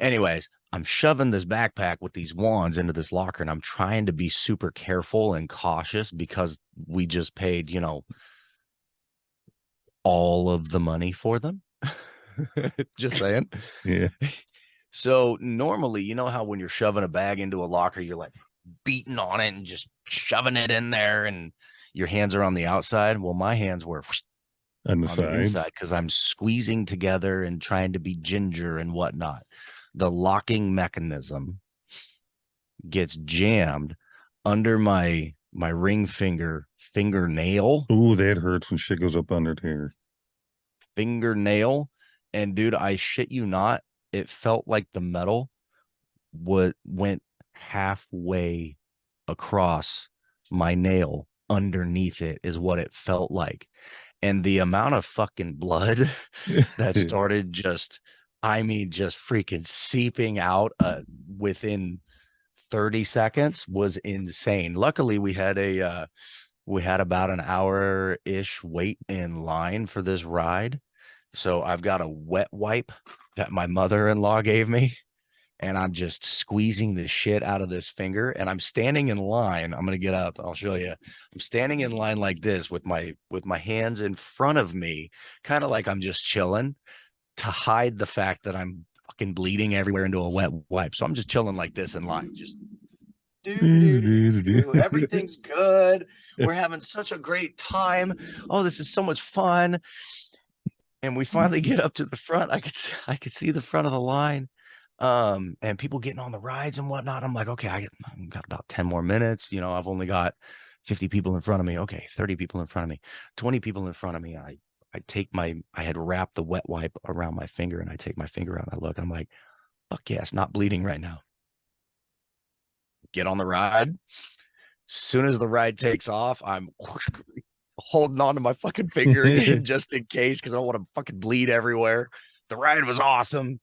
Anyways, I'm shoving this backpack with these wands into this locker and I'm trying to be super careful and cautious because we just paid, all of the money for them. Just saying. yeah. So normally, you know how when you're shoving a bag into a locker, you're like beating on it and just shoving it in there and your hands are on the outside. Well, my hands were On the on the inside sides. because I'm squeezing together and trying to be ginger and whatnot. The locking mechanism gets jammed under my ring fingernail, Ooh, that hurts when shit goes up under there. fingernail. And dude, I shit you not, it felt like the metal went halfway across my nail underneath it is what it felt like. And the amount of fucking blood that started just, I mean, just freaking seeping out within 30 seconds was insane. Luckily, we had about an hour-ish wait in line for this ride. So I've got a wet wipe that my mother-in-law gave me and I'm just squeezing the shit out of this finger and I'm standing in line. I'm going to get up. I'll show you. I'm standing in line like this with my hands in front of me, kind of like I'm just chilling to hide the fact that I'm fucking bleeding everywhere into a wet wipe. So I'm just chilling like this in line, just everything's good. We're having such a great time. Oh, this is so much fun. And we finally get up to the front. I could see the front of the line. And people getting on the rides and whatnot. I'm like, okay, I've got about 10 more minutes. I've only got 50 people in front of me. Okay, 30 people in front of me, 20 people in front of me. I had wrapped the wet wipe around my finger and I take my finger out and I look, I'm like, fuck yeah, it's not bleeding right now. Get on the ride. As soon as the ride takes off, I'm holding on to my fucking finger again just in case because I don't want to fucking bleed everywhere. The ride was awesome.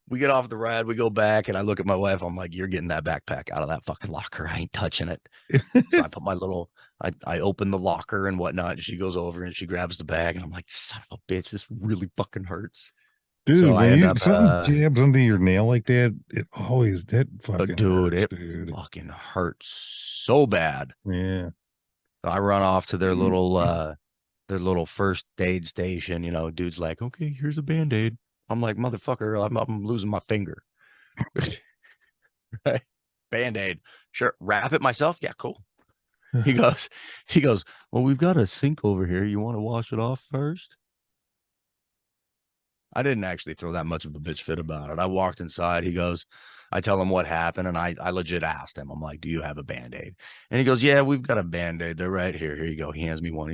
We get off the ride, we go back, and I look at my wife. I'm like, "You're getting that backpack out of that fucking locker. I ain't touching it." So I put I open the locker and whatnot. And she goes over and she grabs the bag, and I'm like, "Son of a bitch, this really fucking hurts." So Dude, I when end you up, something jabs under your nail like that, it always that fucking dude, hurts, it dude. fucking hurts so bad. Yeah. So I run off to their little first aid station. Dude's like, "Okay, here's a Band-Aid." I'm like, "Motherfucker, I'm losing my finger." Band-Aid. Sure. Wrap it myself. Yeah, cool. He goes, he goes, "Well, we've got a sink over here. You want to wash it off first?" I didn't actually throw that much of a bitch fit about it. I walked inside. He goes, I tell him what happened, and I legit asked him, I'm like, "Do you have a Band-Aid?" And he goes, "Yeah, we've got a Band-Aid. They're right here. Here you go." He hands me one.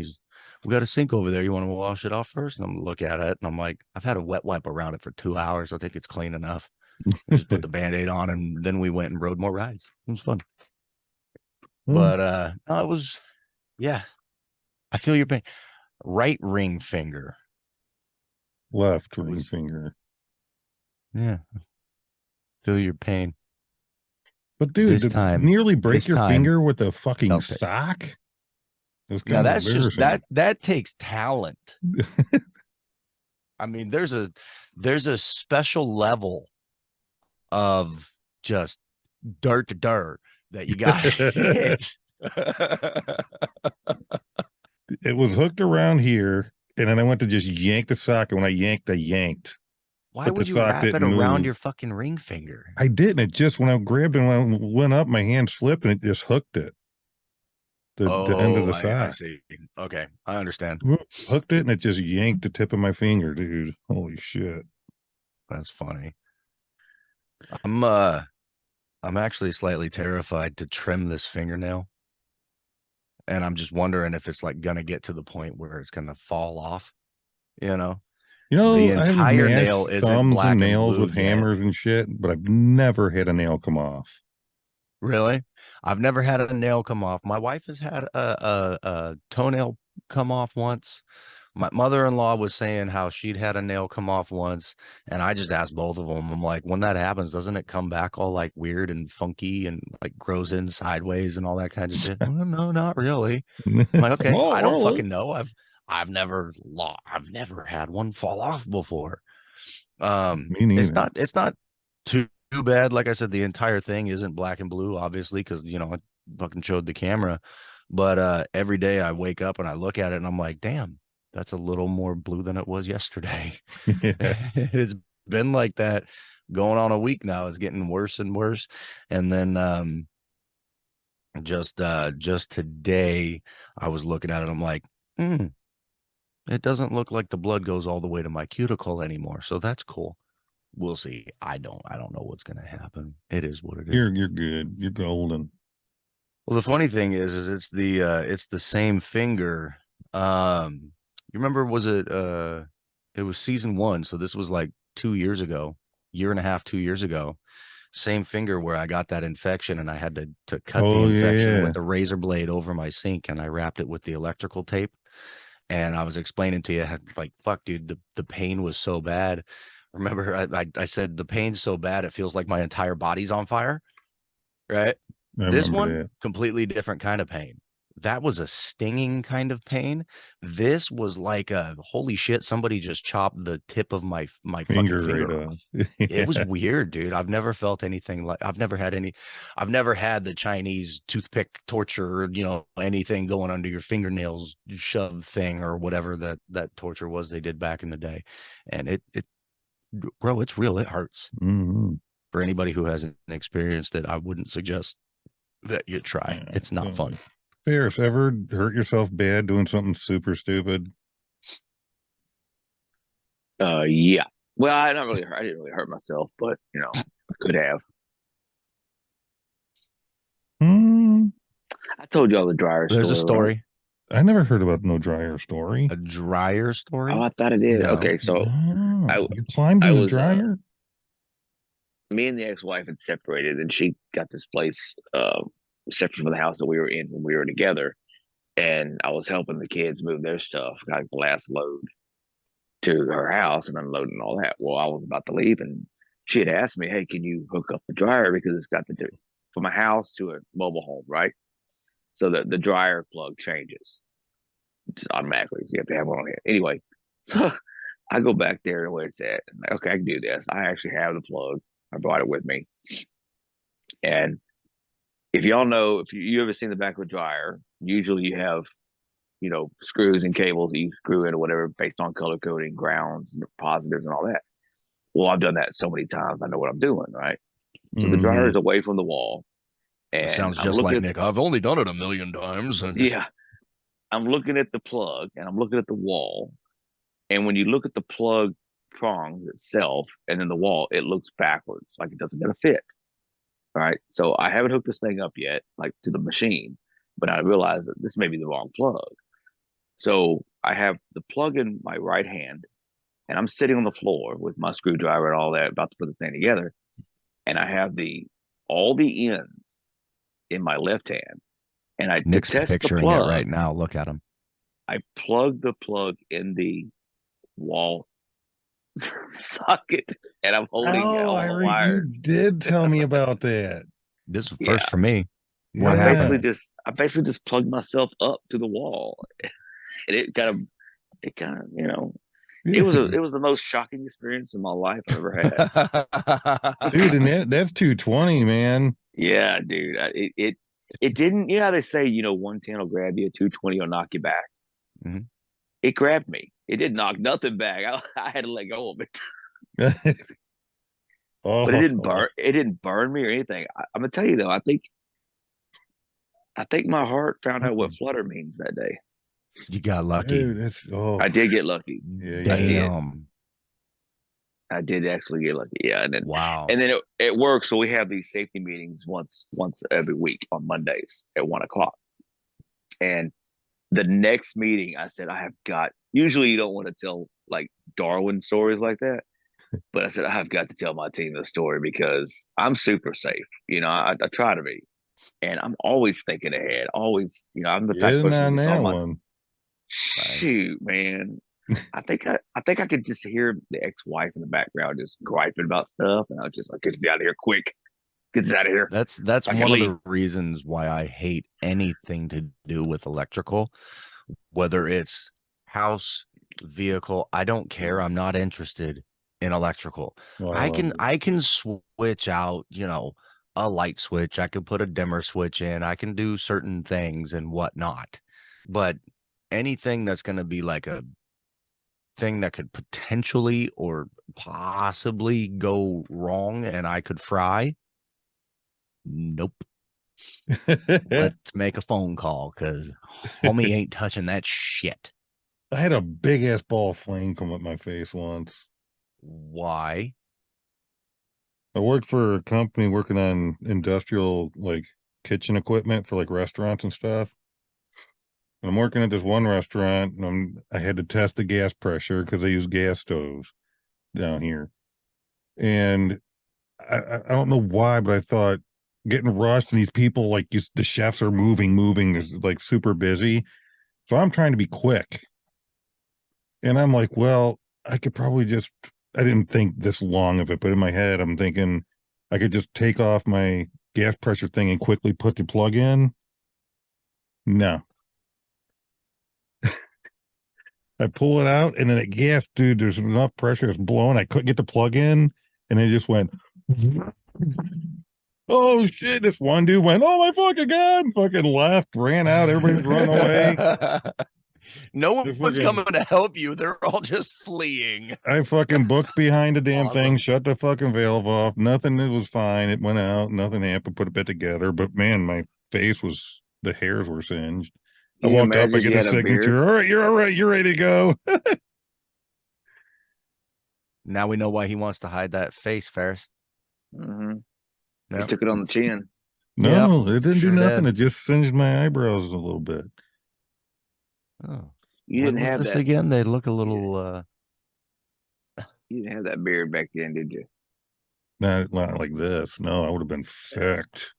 "We got a sink over there. You want to wash it off first?" And I'm look at it, and I'm like, "I've had a wet wipe around it for 2 hours. I think it's clean enough." I just put the Band-Aid on, and then we went and rode more rides. It was fun. Well, But no, it was, yeah. I feel your pain. Right ring finger. left It ring was, finger. yeah. Feel your pain. But dude, to nearly break This your time, finger with a fucking felt it. sock, it was Now kind of that's just embarrassing. that takes talent. I mean, there's a special level of just dirt to dirt that you got to hit. It was hooked around here, and then I went to just yank the sock, and when I yanked, Why but the would you sock wrap it didn't around move. your fucking ring finger? I didn't. It just when I grabbed it, when I went up, my hand slipped, and it just hooked it. The end of Oh, the I sock. see. Okay, I understand. Hooked it, and it just yanked the tip of my finger, dude. Holy shit. That's funny. I'm uh I'm actually slightly terrified to trim this fingernail. And I'm just wondering if it's like gonna get to the point where it's gonna fall off, you know. You The know, I've entire nail mashed isn't thumbs and black and nails blue with yet. hammers and shit, but I've never had a nail come off. Really? I've never had a nail come off. My wife has had a toenail come off once. My mother-in-law was saying how she'd had a nail come off once, and I just asked both of them. I'm like, when that happens, doesn't it come back all like weird and funky and like grows in sideways and all that kind of shit? Well, no, not really. I'm like, okay, Oh, I don't really? fucking know. I've never had one fall off before. Me It's neither. not too bad. Like I said, the entire thing isn't black and blue, obviously, because I fucking showed the camera. But every day I wake up and I look at it and I'm like, damn, that's a little more blue than it was yesterday. Yeah. It's been like that going on a week now. It's getting worse and worse. And then just today I was looking at it, I'm like, hmm, it doesn't look like the blood goes all the way to my cuticle anymore. So that's cool. We'll see. I don't know what's gonna happen. It is what it is. You're good. You're golden. Well, the funny thing is it's the same finger. You remember it was season one, so this was like 2 years ago, year and a half, 2 years ago. Same finger where I got that infection and I had to cut the Oh infection yeah. with a razor blade over my sink and I wrapped it with the electrical tape. And I was explaining to you, like, fuck, dude, the pain was so bad. Remember, I said the pain's so bad it feels like my entire body's on fire, right? I This remember one, that. completely different kind of pain. That was a stinging kind of pain. This was like a holy shit, somebody just chopped the tip of my fucking Finger right finger off. off. It was Yeah. weird, dude. I've never felt anything like I've never had the Chinese toothpick torture, anything going under your fingernails shove thing or whatever that torture was they did back in the day. And it bro, it's real. It hurts. Hmm. For anybody who hasn't experienced it, I wouldn't suggest that you try. Yeah. It's not So, fun. Farris, ever hurt yourself bad doing something super stupid? Yeah. Well, I not really hurt. I didn't really hurt myself, but I could have. Hmm. I told y'all the dryer There's a story, right? story, I never heard about no dryer story. a dryer Oh, story. I thought it did. No. Okay, so No. I You climbed I in the was dryer? me and the ex-wife had separated, and she got this place separate from the house that we were in when we were together. And I was helping the kids move their stuff, got the last load to her house and unloading all that. Well, I was about to leave, and she had asked me, "Hey, can you hook up the dryer because it's got the from a house to a mobile home, right? So the dryer plug changes just automatically. So you have to have one on here anyway." So I go back there to where it's at. I'm like, okay, I can do this. I actually have the plug. I brought it with me, and if y'all know, if you ever seen the back of a dryer, usually you have screws and cables that you screw in or whatever based on color coding, grounds, and positives, and all that. Well, I've done that so many times, I know what I'm doing, right? So the dryer Hmm. is away from the wall, It and sounds I'm just looking like at Nick. I've only done it a million times. And yeah, I'm looking at the plug, and I'm looking at the wall, and when you look at the plug prong itself and then the wall, it looks backwards, like it doesn't gonna fit. Right. So I haven't hooked this thing up yet, like to the machine, but I realized that this may be the wrong plug. So I have the plug in my right hand, and I'm sitting on the floor with my screwdriver and all that, about to put the thing together. and I have all the ends in my left hand, and to Nick's test the picturing it right plug, now. Look at him. I plug the plug in the wall socket, and I'm holding Oh, all the you wires. did tell me about that. This is Yeah, first for me. What Yeah. I basically just plugged myself up to the wall, and it kind of, Yeah. it was the most shocking experience in my life I've ever had. Dude, and that's 220, man. Yeah, dude, it didn't. You know how they say, 110 will grab you, 220 will knock you back. Mhm. It grabbed me. It didn't knock nothing back. I had to let go of it, but it didn't Oh, burn. It didn't burn me or anything. I'm gonna tell you though. I think my heart found out what flutter means that day. You got lucky. dude, that's I did get lucky. Yeah, I did. Damn. I did actually get lucky. Yeah, Wow. and then it works. So we have these safety meetings once every week on Mondays at 1 o'clock. And the next meeting, I said, I have got. Usually, you don't want to tell like Darwin stories like that, but I said I have got to tell my team this story because I'm super safe. I try to be, and I'm always thinking ahead. Always, I'm the type of getting person on that's on that my one. Right. shoot, man. I think I could just hear the ex-wife in the background just griping about stuff, and I was just like, "Get out of here, quick! Get out of here! That's I can one of leave." the reasons why I hate anything to do with electrical, whether it's house, vehicle, I don't care. I'm not interested in electrical. Oh, I I love can it. I can switch out, a light switch. I could put a dimmer switch in. I can do certain things and whatnot. But anything that's going to be like a thing that could potentially or possibly go wrong and I could fry, nope. Let's make a phone call because homie ain't touching that shit. I had a big ass ball of flame come up my face once. Why? I worked for a company working on industrial like kitchen equipment for like restaurants and stuff. And I'm working at this one restaurant, and I had to test the gas pressure because they use gas stoves down here. And I don't know why, but I thought getting rushed and these people like the chefs are moving is like super busy. So I'm trying to be quick. And I'm like, well, I could probably just, I didn't think this long of it, but in my head, I'm thinking I could just take off my gas pressure thing and quickly put the plug in. No, I pull it out and then it gas, dude, there's enough pressure. It's blowing. I couldn't get the plug in. And it just went, oh shit. This one dude went, oh my fucking God. Fucking left, ran out. Everybody's running away. No They're one's fucking, coming to help you. They're all just fleeing. I fucking booked behind the damn thing, Awesome. shut the fucking valve off. Nothing, it was fine. It went out. Nothing happened. Put it back together. But man, my face was, the hairs were singed. I Can you walk up, imagine I if get you a had a beard? signature. All right, you're all right. You're ready to go. Now we know why he wants to hide that face, Farris. Hmm. He Yep. took it on the chin. Yep. No, it didn't do Sure nothing. did. It just singed my eyebrows a little bit. Oh. You When didn't was have this that. again? They look a You, little you didn't have that beard back then, did you? Not like this. No, I would have been fucked.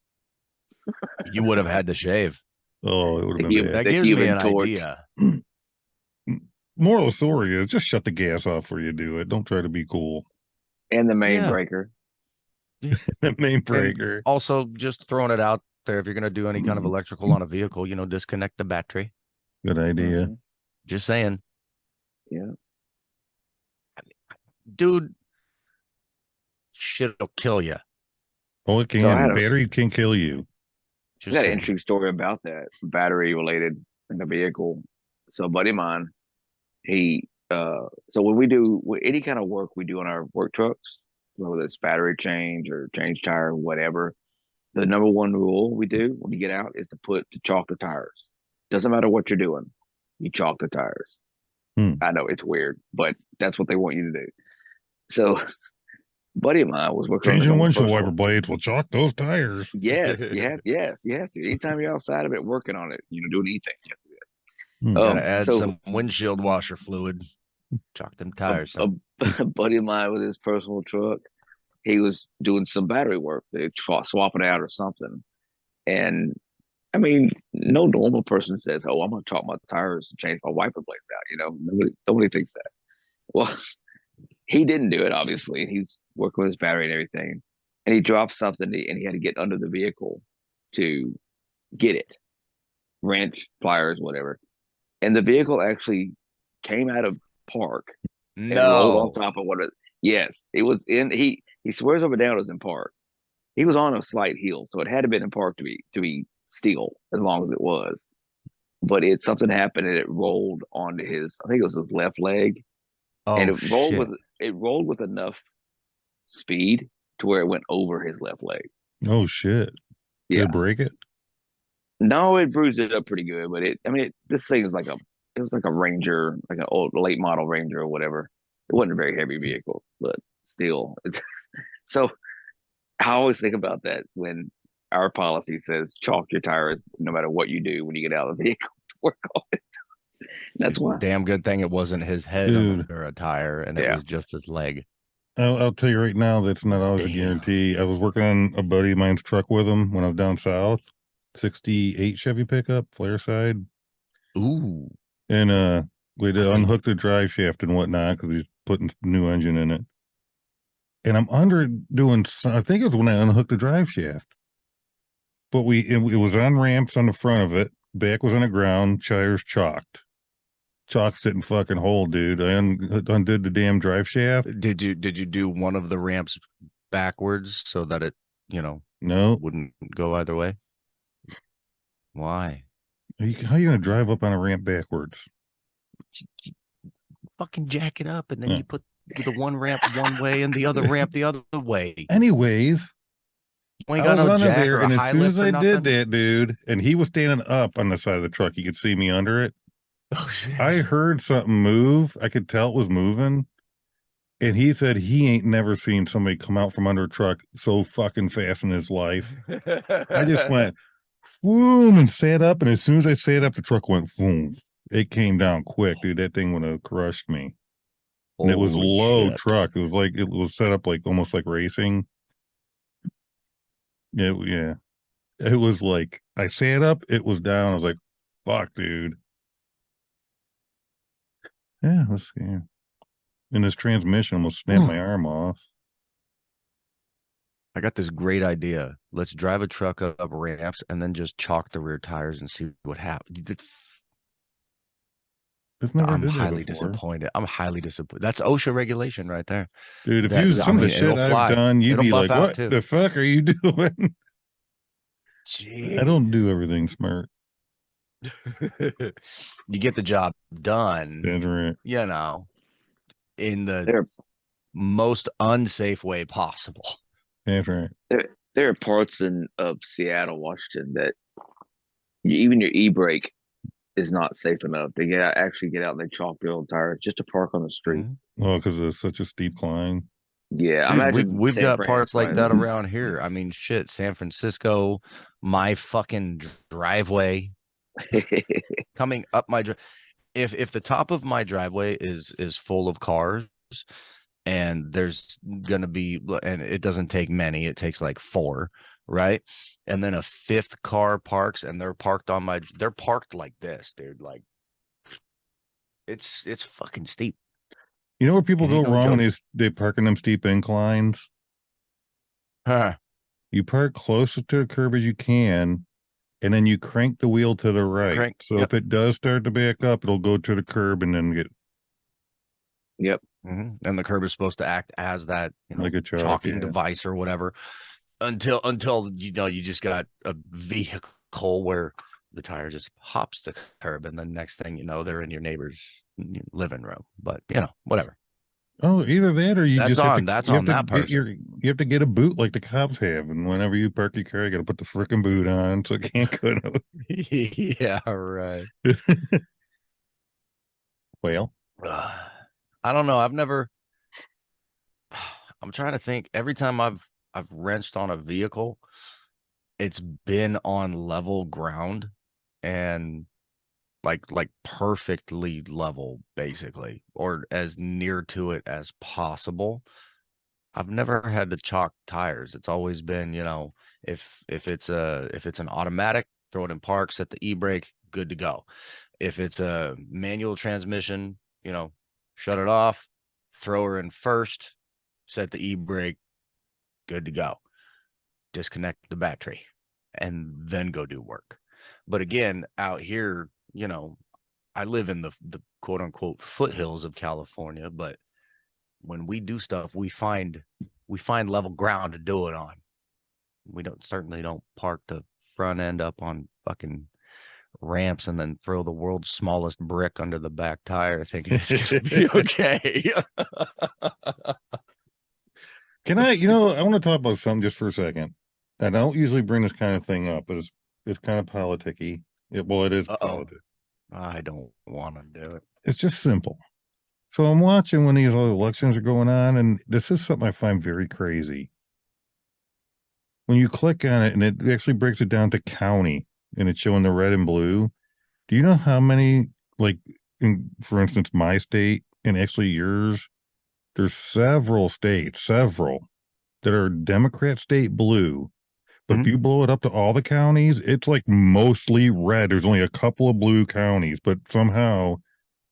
you would have had to shave. Oh, it would The have been human, That the gives me human an torch, idea. bad. Moral of the story is just shut the gas off before you do it. Don't try to be cool. and the main Yeah. breaker. That main And breaker. also just throwing it out there, if you're gonna do any kind of electrical on a vehicle, disconnect the battery. Good idea. Hmm. Just saying. Yeah. Dude, shit'll kill you. Oh, it So can. Battery can kill you. I Just got an saying. interesting story about that battery related in the vehicle. So, a buddy of mine, so when we do any kind of work we do on our work trucks, whether it's battery change or change tire, whatever, the number one rule we do when you get out is to chalk the tires. Doesn't matter what you're doing, you chalk the tires. Hmm. I know it's weird, but that's what they want you to do. So, a buddy of mine was working on his Changing own windshield wiper personal. blades will chalk those tires. Yes, you have to. Anytime you're outside of it working on it, doing anything, you have to do Hmm. that. Gotta add So some windshield washer fluid. Chalk them a, tires, son. a, a buddy of mine with his personal truck, he was doing some battery work, they swapping out or something. And I mean, no normal person says, "Oh, I'm gonna chalk my tires and change my wiper blades out." Nobody thinks that. Well, he didn't do it, obviously. He's working with his battery and everything, and he dropped something, and he had to get under the vehicle to get it, wrench, pliers, whatever. And the vehicle actually came out of park and rolled on No. top of what it. Yes, it was in. He swears up and down it was in park. He was on a slight hill, so it had to been in park to be steel as long as it was. But something happened and it rolled onto his. I think it was his left leg, and Oh shit. it rolled with enough speed to where it went over his left leg. Oh shit! Did Yeah. it break it? No, it bruised it up pretty good, but this thing is it was like a Ranger, like an old late model Ranger or whatever. It wasn't a very heavy vehicle, but still, it's so. I always think about that when our policy says chalk your tires no matter what you do when you get out of the vehicle to work on it. That's why. Damn good thing it wasn't his head Dude, under a tire and it Yeah. was just his leg. I'll tell you right now, that's not always a Damn. guarantee. I was working on a buddy of mine's truck with him when I was down south, 68 Chevy pickup, flare side. Ooh. And we'd I mean, unhooked the drive shaft and whatnot because he's putting new engine in it. And I'm under doing, I think it was when I unhooked the drive shaft. But it was on ramps on the front of it. Back was on the ground, tires chalked. Chalks didn't fucking hold, dude. I undid the damn drive shaft. did you do one of the ramps backwards so that it, No. wouldn't go either way? Why? How you gonna drive up on a ramp backwards? Fucking jack it up and then Yeah. you put the one ramp one way and the other ramp the other way. Anyways, You ain't I got was no under jack there, or a and as high soon as lift or I did nothing. that, dude, and he was standing up on the side of the truck, you could see me under it. Oh shit. I heard something move. I could tell it was moving. And he said he ain't never seen somebody come out from under a truck so fucking fast in his life. I just went, boom, and sat up. And as soon as I sat up, the truck went, boom. It came down quick, dude. That thing would have crushed me. And it was Holy low shit. truck. It was set up like almost like racing. Yeah. It was like, I sat up, it was down. I was like, fuck, dude. Yeah, let's see. And this transmission almost snapped my arm off. I got this great idea. Let's drive a truck up ramps and then just chalk the rear tires and see what happens. Just never I'm did that highly before. disappointed. I'm highly disappointed. That's OSHA regulation right there. Dude, if That you I some of the mean, shit it'll I've fly. done, you'd It'll be buff like, out what too. the fuck are you doing? I don't Jeez. do everything smart. You get the job done, That's right. in the There most unsafe way possible. That's right. there are parts of Seattle, Washington that even your e-brake is not safe enough to actually get out and they chalk the old tires just to park on the street. Well, because it's such a steep climb. Yeah, I Dude, imagine we've San got Fran is parts like probably that around here. I mean, shit, San Francisco, my fucking driveway coming up my if the top of my driveway is full of cars and there's gonna be, and it doesn't take many, it takes like 4, right? And then a 5th car parks and they're parked like this, dude. Like it's fucking steep. You know where people It go ain't no wrong when joke. they park in them steep inclines? Huh. You park closest to the curb as you can, and then you crank the wheel to the right. Crank. So Yep. if it does start to back up, it'll go to the curb and then get Yep. And the curb is supposed to act as that, like a chalk. chalking Yeah. device or whatever until you just got a vehicle where the tire just hops the curb and the next thing you know they're in your neighbor's living room. But whatever. Oh, either that or you That's just have on to that's you have on to that get person. you have to get a boot like the cops have, and whenever you park your car, you got to put the frickin' boot on so it can't go no. Yeah, right. Well, I don't know. I'm trying to think. Every time I've wrenched on a vehicle, it's been on level ground and like perfectly level, basically, or as near to it as possible. I've never had to chalk tires. It's always been, if it's an automatic, throw it in park, set the e-brake, good to go. If it's a manual transmission, shut it off, throw her in first, set the e-brake, good to go. Disconnect the battery and then go do work. But again, out here, I live in the quote unquote foothills of California, but when we do stuff, we find level ground to do it on. We certainly don't park the front end up on fucking ramps and then throw the world's smallest brick under the back tire thinking it's gonna be okay. Can I want to talk about something just for a second. And I don't usually bring this kind of thing up, but it's kind of politicky. It is politics. I don't want to do it. It's just simple. So I'm watching when these elections are going on, and this is something I find very crazy. When you click on it, and it actually breaks it down to county, and it's showing the red and blue. Do you know how many, like, for instance, my state and actually yours? There's several states, that are Democrat state blue. But if you blow it up to all the counties, it's like mostly red. There's only a couple of blue counties, but somehow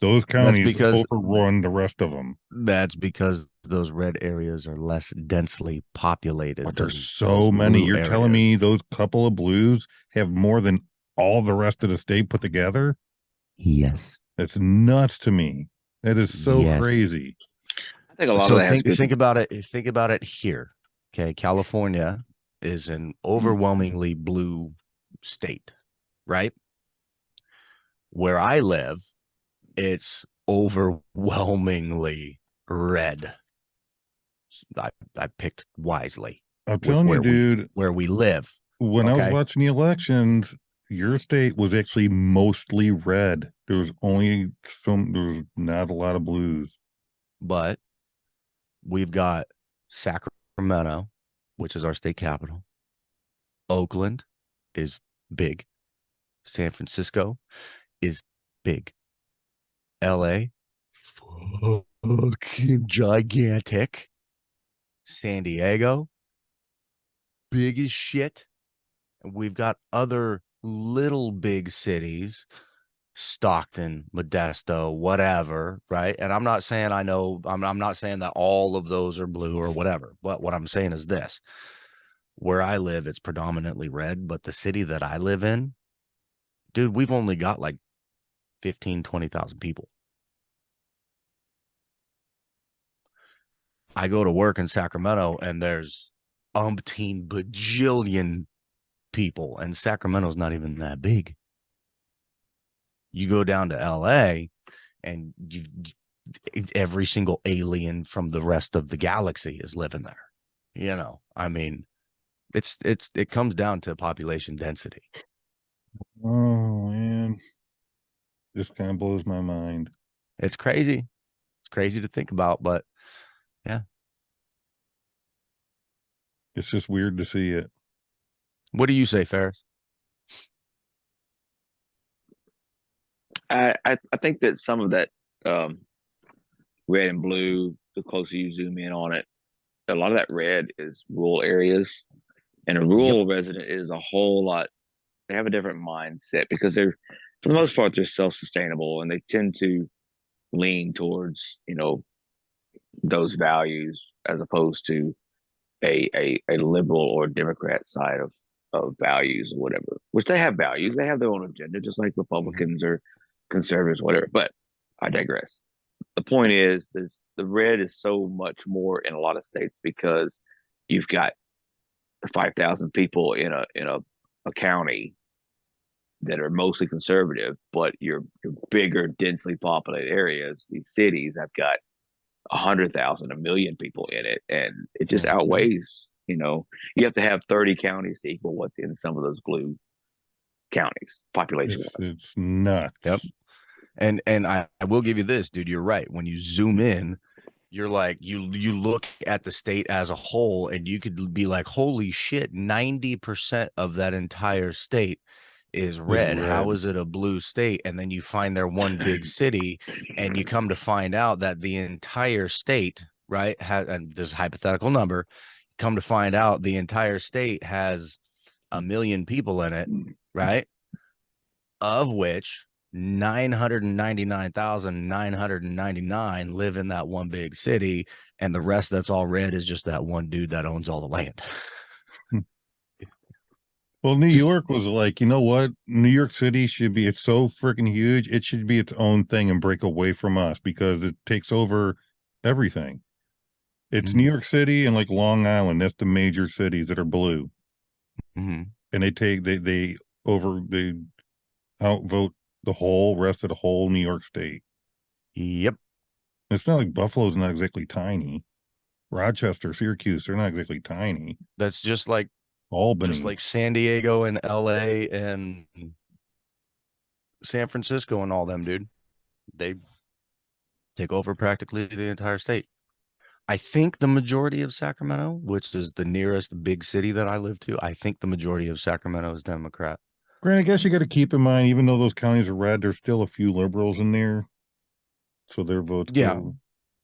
those counties overrun the rest of them. That's because those red areas are less densely populated. But there's so many. You're telling me those couple of blues have more than all the rest of the state put together? Yes. That's nuts to me. That is so crazy. I think a lot of that think about it. Think about it here. Okay, California is an overwhelmingly blue state, right? Where I live, it's overwhelmingly red. I picked wisely. I'm telling you, dude, where we live. When I was watching the elections, your state was actually mostly red. There was not a lot of blues. But we've got Sacramento, which is our state capital. Oakland is big. San Francisco is big. LA, fucking gigantic. San Diego, big as shit. And we've got other little big cities, Stockton, Modesto, whatever, right? And I'm not saying I'm not saying that all of those are blue or whatever, but what I'm saying is this. Where I live, it's predominantly red, but the city that I live in, dude, we've only got like 15, 20,000 people. I go to work in Sacramento and there's umpteen bajillion people, and Sacramento's not even that big. You go down to LA and every single alien from the rest of the galaxy is living there. I mean, it comes down to population density. Oh man, this kind of blows my mind. It's crazy. It's crazy to think about, but yeah, it's just weird to see it. What do you say, Farris? I think that some of that red and blue, the closer you zoom in on it, a lot of that red is rural areas, and a rural resident is a whole lot. They have a different mindset because they're, for the most part, they're self-sustainable, and they tend to lean towards those values as opposed to a liberal or Democrat side of values or whatever. Which they have values, they have their own agenda, just like Republicans or conservatives, whatever. But I digress. The point is the red is so much more in a lot of states because you've got 5,000 people in a county that are mostly conservative, but your bigger, densely populated areas, these cities, have got 100,000, 1,000,000 people in it, and it just outweighs. You have to have 30 counties to equal what's in some of those blue counties, population wise. It's nuts. Yep. And I will give you this, dude. You're right. When you zoom in, you're like, you look at the state as a whole, and you could be like, holy shit, 90% of that entire state is red. How is it a blue state? And then you find their one big city, and you come to find out that the entire state, right, and this hypothetical number, come to find out the entire state has 1 million people in it, right? Of which 999,999 live in that one big city, and the rest that's all red is just that one dude that owns all the land. Well, New Just- York was like, you know what? New York City should be, it's so freaking huge. It should be its own thing and break away from us because it takes over everything. It's New Mhm. York City and like Long Island. That's the major cities that are blue. Mhm. And they outvote the whole rest of the whole New York state. Yep. It's not like Buffalo's not exactly tiny. Rochester, Syracuse, they're not exactly tiny. That's just like Albany. San Diego and LA and San Francisco and all them, dude. They take over practically the entire state. I think the majority of Sacramento, which is the nearest big city that I live to, I think the majority of Sacramento is Democrat. Grant, I guess you got to keep in mind, even though those counties are red, there's still a few liberals in there. So their votes Yeah. go.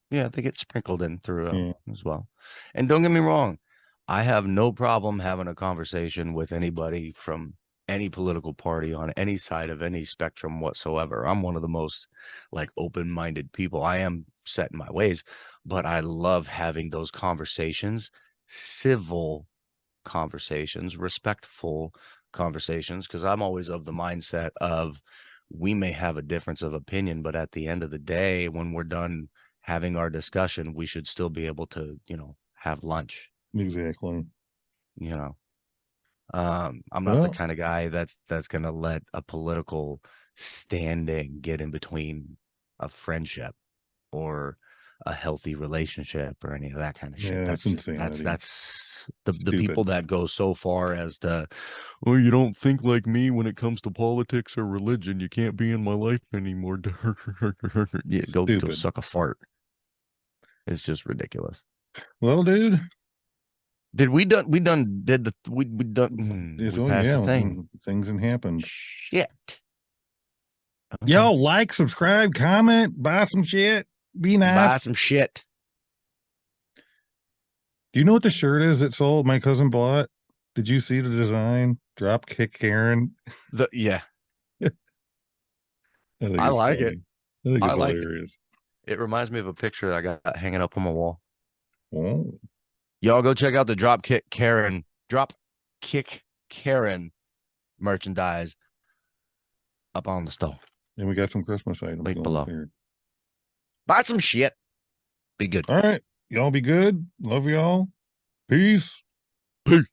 Yeah, they get sprinkled in through Yeah. as well. And don't get me wrong, I have no problem having a conversation with anybody from any political party on any side of any spectrum whatsoever. I'm one of the most like open-minded people. I am set in my ways, but I love having those conversations, civil conversations, respectful conversations, because I'm always of the mindset of we may have a difference of opinion, but at the end of the day, when we're done having our discussion, we should still be able to, have lunch, Exactly. you know. I'm not the Well, kind of guy that's gonna let a political standing get in between a friendship or a healthy relationship or any of that kind of shit. yeah, That's it's just insanity. that's the Stupid. people that go so far as to, well, you don't think like me when it comes to politics or religion. You can't be in my life anymore. Yeah, go Stupid. suck a fart. It's just ridiculous. Well, dude. Did we done we done did the we done we So passed yeah, the thing. things have happened. Shit. Okay. Yo, like, subscribe, comment, buy some shit. Be nice. Buy some shit. Do you know what the shirt is that sold my cousin bought? Did you see the design? Drop kick Karen. Yeah, I think I it's like funny. it. I think I it's like it. hilarious. It reminds me of a picture I got hanging up on my wall. Oh, Y'all go check out the Drop Kick Karen merchandise up on the stove. and we got some Christmas items Link going below. up here. Buy some shit. Be good. All right. Y'all be good. Love y'all. Peace. Peace.